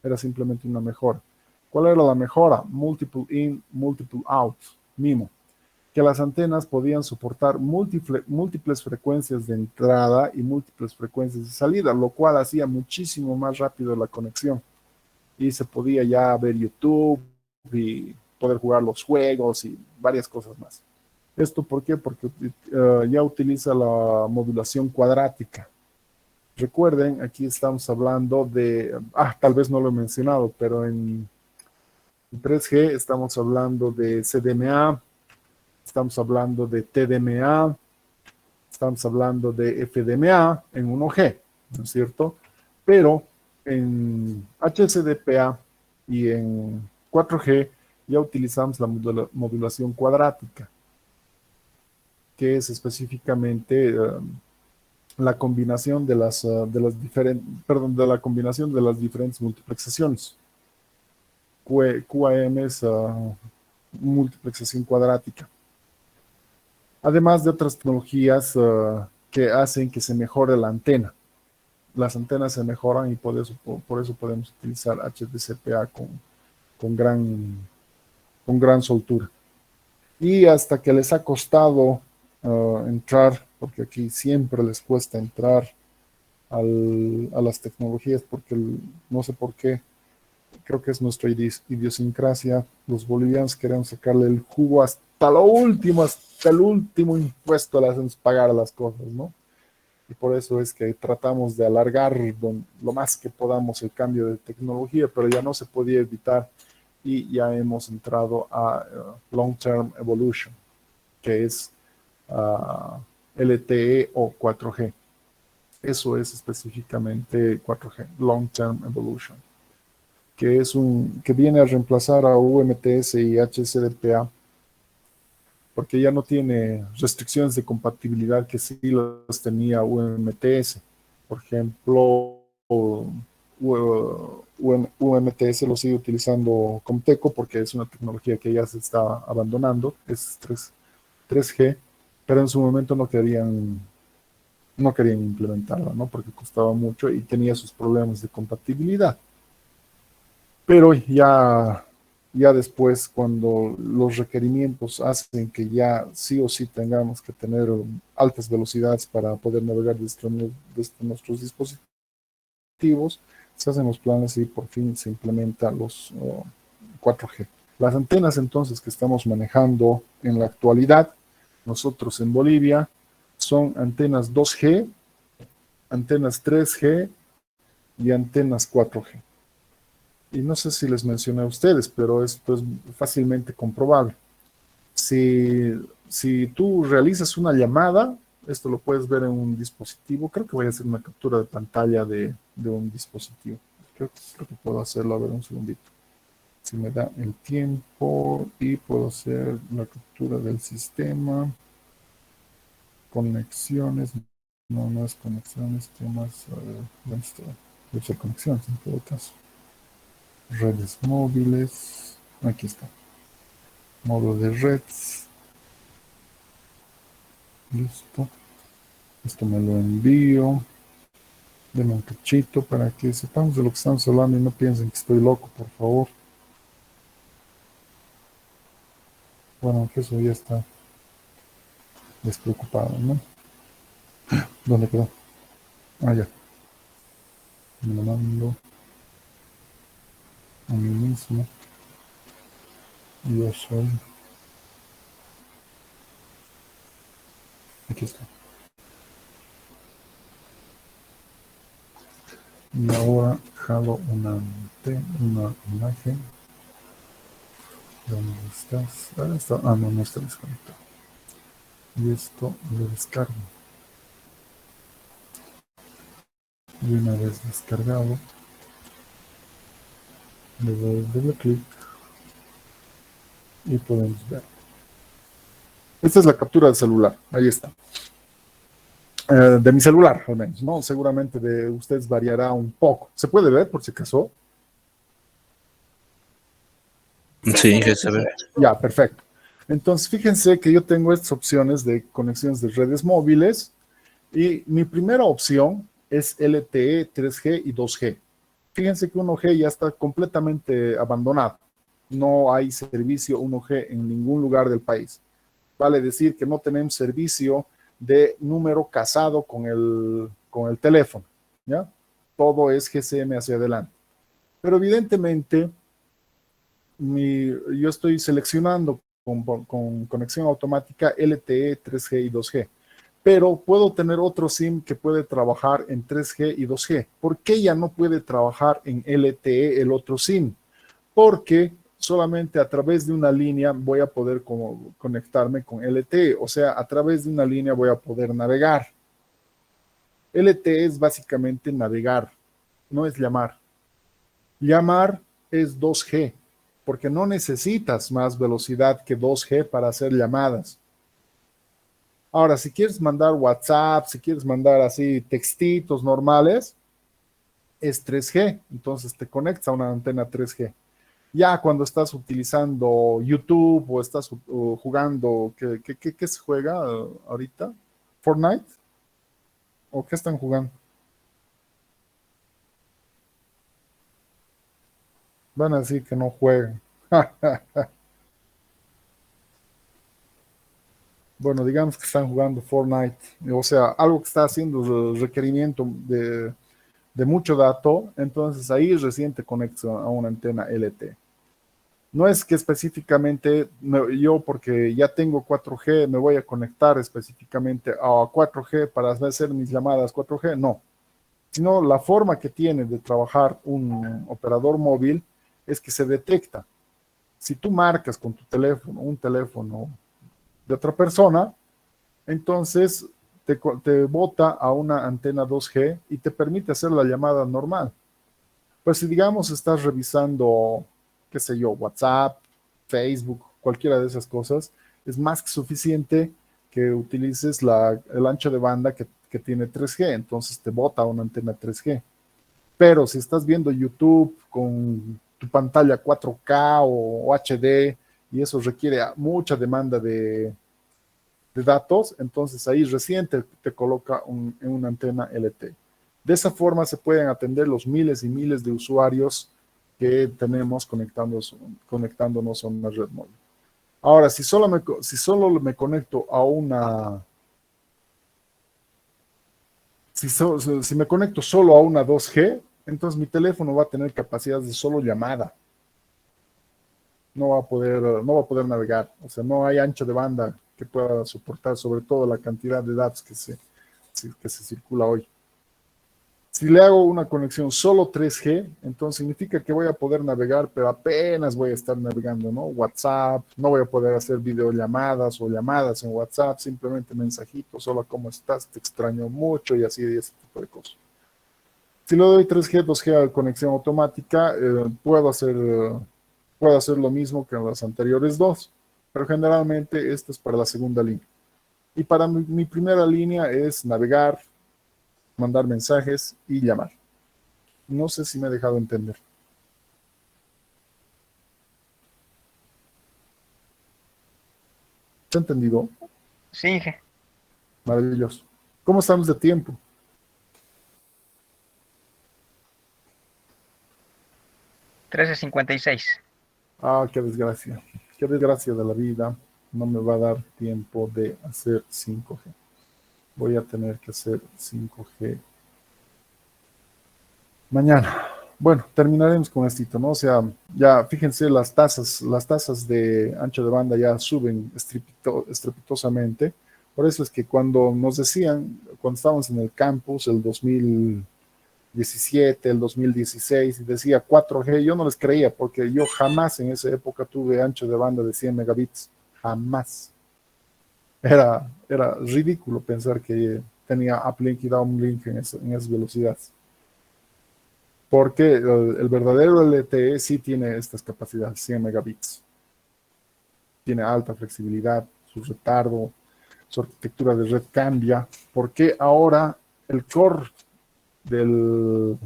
Era simplemente una mejora. ¿Cuál era la mejora? Multiple in, multiple out, MIMO. Que las antenas podían soportar múltiples frecuencias de entrada y múltiples frecuencias de salida, lo cual hacía muchísimo más rápido la conexión. Y se podía ya ver YouTube y poder jugar los juegos y varias cosas más. ¿Esto por qué? Porque ya utiliza la modulación cuadrática. Recuerden, aquí estamos hablando de, tal vez no lo he mencionado, pero en 3G estamos hablando de CDMA, estamos hablando de TDMA, estamos hablando de FDMA en 1G, ¿no es cierto? Pero en HSDPA y en 4G ya utilizamos la modulación cuadrática, que es específicamente la combinación de las diferentes multiplexaciones. QAM es multiplexación cuadrática. Además de otras tecnologías que hacen que se mejore la antena. Las antenas se mejoran y por eso podemos utilizar HDCPA con gran soltura. Y hasta que les ha costado entrar, porque aquí siempre les cuesta entrar a las tecnologías, porque no sé por qué, creo que es nuestra idiosincrasia. Los bolivianos queremos sacarle el jugo hasta lo último, hasta el último impuesto le hacemos pagar a las cosas, ¿no? Y por eso es que tratamos de alargar lo más que podamos el cambio de tecnología, pero ya no se podía evitar y ya hemos entrado a Long Term Evolution, que es LTE o 4G. eso es específicamente 4G, Long Term Evolution, que viene a reemplazar a UMTS y HSDPA, porque ya no tiene restricciones de compatibilidad que sí las tenía UMTS. Por ejemplo, UMTS lo sigue utilizando Comteco porque es una tecnología que ya se está abandonando, es 3G, pero en su momento no querían implementarla, ¿no? Porque costaba mucho y tenía sus problemas de compatibilidad. Pero ya después, cuando los requerimientos hacen que ya sí o sí tengamos que tener altas velocidades para poder navegar desde nuestros dispositivos, se hacen los planes y por fin se implementan los 4G. Las antenas entonces que estamos manejando en la actualidad, nosotros en Bolivia, son antenas 2G, antenas 3G y antenas 4G. Y no sé si les mencioné a ustedes, pero esto es fácilmente comprobable. Si tú realizas una llamada, esto lo puedes ver en un dispositivo. Creo que voy a hacer una captura de pantalla de un dispositivo. Creo que puedo hacerlo. A ver, un segundito. Si me da el tiempo y puedo hacer la captura del sistema. Conexiones. No es conexiones, temas. ¿Dónde está? Debe ser conexiones en todo caso. Redes móviles. Aquí está. Modo de redes. Listo. Esto me lo envío. Denme un cachito para que sepamos de lo que estamos hablando y no piensen que estoy loco, por favor. Bueno, que eso ya está despreocupado, ¿no? ¿Dónde quedó? Ah, ya. Me lo mando a mí mismo. Yo soy. Aquí está. Y ahora jalo una imagen. ¿Dónde estás? Ah, está. Ah, no está desconectado. Y esto lo descargo. Y una vez descargado, le doy doble clic y podemos ver. Esta es la captura del celular. Ahí está. De mi celular, al menos, ¿no? Seguramente de ustedes variará un poco. ¿Se puede ver, por si acaso? Sí, que se ve. Ya, perfecto. Entonces, fíjense que yo tengo estas opciones de conexiones de redes móviles y mi primera opción es LTE, 3G y 2G. Fíjense que 1G ya está completamente abandonado. No hay servicio 1G en ningún lugar del país. Vale decir que no tenemos servicio de número casado con el teléfono, ¿ya? Todo es GSM hacia adelante. Pero evidentemente, yo estoy seleccionando con conexión automática LTE, 3G y 2G. Pero puedo tener otro SIM que puede trabajar en 3G y 2G. ¿Por qué ya no puede trabajar en LTE el otro SIM? Porque solamente a través de una línea voy a poder conectarme con LTE, o sea, a través de una línea voy a poder navegar. LTE es básicamente navegar, no es llamar. Llamar es 2G, porque no necesitas más velocidad que 2G para hacer llamadas. Ahora, si quieres mandar WhatsApp, si quieres mandar así textitos normales, es 3G, entonces te conectas a una antena 3G. Ya cuando estás utilizando YouTube o estás jugando, ¿qué se juega ahorita? ¿Fortnite? ¿O qué están jugando? Van a decir que no juegan. Bueno, digamos que están jugando Fortnite, o sea, algo que está haciendo requerimiento de mucho dato, entonces ahí recién te conectas a una antena LTE. No es que específicamente yo, porque ya tengo 4G, me voy a conectar específicamente a 4G para hacer mis llamadas 4G, no. Sino la forma que tiene de trabajar un operador móvil es que se detecta. Si tú marcas con tu teléfono, un teléfono de otra persona, entonces te bota a una antena 2G y te permite hacer la llamada normal. Pues si digamos estás revisando, qué sé yo, WhatsApp, Facebook, cualquiera de esas cosas, es más que suficiente que utilices el ancho de banda que tiene 3G, entonces te bota una antena 3G. Pero si estás viendo YouTube con tu pantalla 4K o HD y eso requiere mucha demanda de datos, entonces ahí recién te coloca en una antena LTE. De esa forma se pueden atender los miles y miles de usuarios que tenemos conectándonos a una red móvil. Ahora, si solo me conecto a una... Si me conecto solo a una 2G, entonces mi teléfono va a tener capacidad de solo llamada. No va a poder navegar. O sea, no hay ancho de banda que pueda soportar, sobre todo la cantidad de datos que se circula hoy. Si le hago una conexión solo 3G, entonces significa que voy a poder navegar, pero apenas voy a estar navegando, ¿no? WhatsApp, no voy a poder hacer videollamadas o llamadas en WhatsApp, simplemente mensajitos, hola, ¿cómo estás? Te extraño mucho y así, ese tipo de cosas. Si le doy 3G, 2G a conexión automática, puedo hacer lo mismo que en las anteriores dos, pero generalmente esta es para la segunda línea. Y para mi primera línea es navegar, mandar mensajes y llamar. No sé si me he dejado entender. ¿Se ha entendido? Sí, Inge. Maravilloso. ¿Cómo estamos de tiempo? 13:56. Ah, qué desgracia. Qué desgracia de la vida. No me va a dar tiempo de hacer 5G. Voy a tener que hacer 5G mañana. Bueno, terminaremos con esto, ¿no? O sea, ya fíjense, las tasas de ancho de banda ya suben estrepitosamente. Por eso es que cuando nos decían, cuando estábamos en el campus, el 2017, el 2016, y decía 4G, yo no les creía, porque yo jamás en esa época tuve ancho de banda de 100 megabits. Jamás. Era ridículo pensar que tenía uplink y downlink en esas velocidades. Porque el verdadero LTE sí tiene estas capacidades, 100 megabits. Tiene alta flexibilidad, su retardo, su arquitectura de red cambia, porque ahora el core de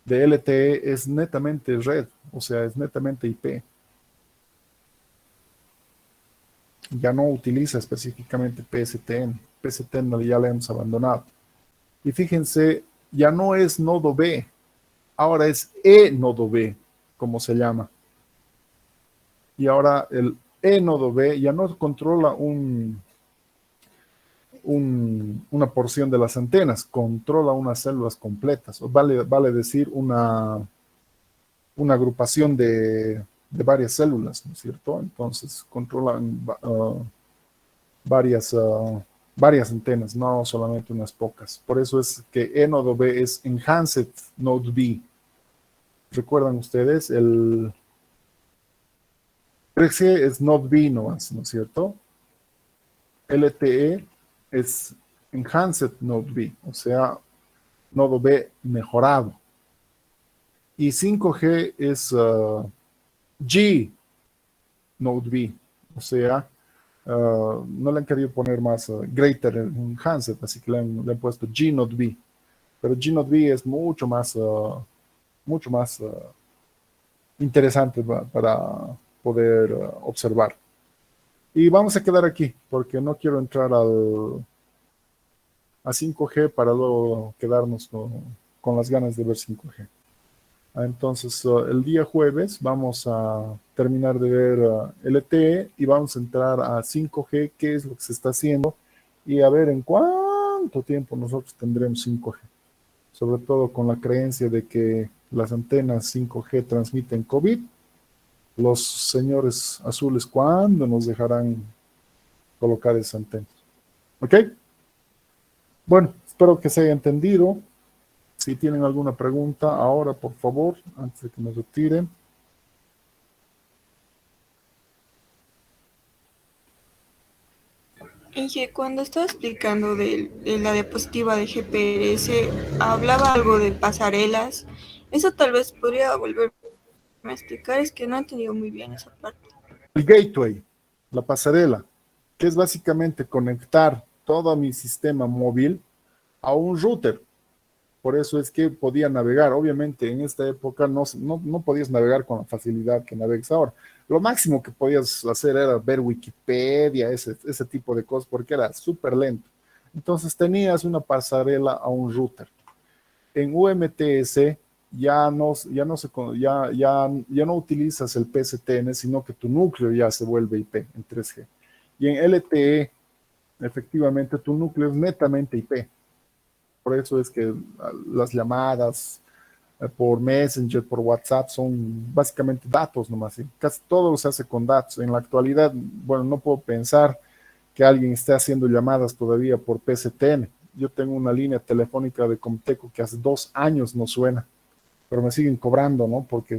LTE es netamente red, o sea, es netamente IP. Ya no utiliza específicamente PSTN. PSTN ya la hemos abandonado. Y fíjense, ya no es nodo B, ahora es E-nodo B, como se llama. Y ahora el E-nodo B ya no controla una porción de las antenas, controla unas células completas. Vale decir una agrupación de varias células, ¿no es cierto? Entonces controlan varias antenas, no solamente unas pocas. Por eso es que E-nodo B es Enhanced Node B. ¿Recuerdan ustedes? El 3G es Node B nomás, ¿no es cierto? LTE es Enhanced Node B, o sea, nodo B mejorado. Y 5G es G Node B, o sea, no le han querido poner más Greater Enhanced, así que le han puesto G Node B. Pero G Node B es mucho más interesante para poder observar. Y vamos a quedar aquí, porque no quiero entrar a 5G para luego quedarnos con las ganas de ver 5G. Entonces, el día jueves vamos a terminar de ver LTE y vamos a entrar a 5G, qué es lo que se está haciendo, y a ver en cuánto tiempo nosotros tendremos 5G. Sobre todo con la creencia de que las antenas 5G transmiten COVID. Los señores azules, ¿cuándo nos dejarán colocar esas antenas? ¿Ok? Bueno, espero que se haya entendido. Si tienen alguna pregunta ahora, por favor, antes de que me retiren. Inge, cuando estaba explicando de la diapositiva de GPRS, hablaba algo de pasarelas. Eso tal vez podría volverme a explicar, es que no he entendido muy bien esa parte. El gateway, la pasarela, que es básicamente conectar todo mi sistema móvil a un router. Por eso es que podía navegar. Obviamente en esta época no podías navegar con la facilidad que navegas ahora. Lo máximo que podías hacer era ver Wikipedia, ese tipo de cosas, porque era súper lento. Entonces tenías una pasarela a un router. En UMTS ya no utilizas el PSTN, sino que tu núcleo ya se vuelve IP en 3G. Y en LTE, efectivamente, tu núcleo es netamente IP. Por eso es que las llamadas por Messenger, por WhatsApp, son básicamente datos nomás. ¿Sí? Casi todo se hace con datos. En la actualidad, bueno, no puedo pensar que alguien esté haciendo llamadas todavía por PSTN. Yo tengo una línea telefónica de Comteco que hace 2 años no suena, pero me siguen cobrando, ¿no? Porque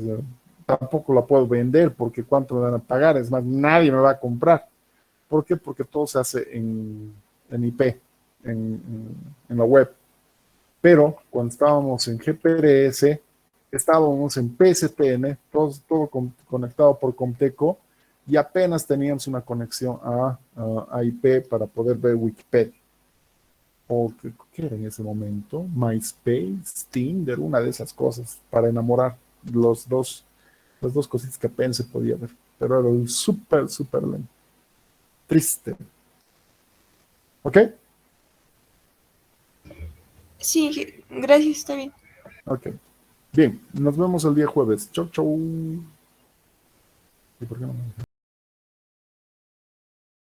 tampoco la puedo vender, porque cuánto me van a pagar, es más, nadie me va a comprar. ¿Por qué? Porque todo se hace en IP, en la web. Pero cuando estábamos en GPRS, estábamos en PSTN, todo conectado por Comteco, y apenas teníamos una conexión a IP para poder ver Wikipedia. O ¿qué era en ese momento? MySpace, Tinder, una de esas cosas para enamorar las dos cositas que apenas se podía ver. Pero era súper, súper lento. Triste. ¿Ok? Sí, Inge, gracias, está bien. Ok. Bien, nos vemos el día jueves. Chau, chau. ¿Y por qué no me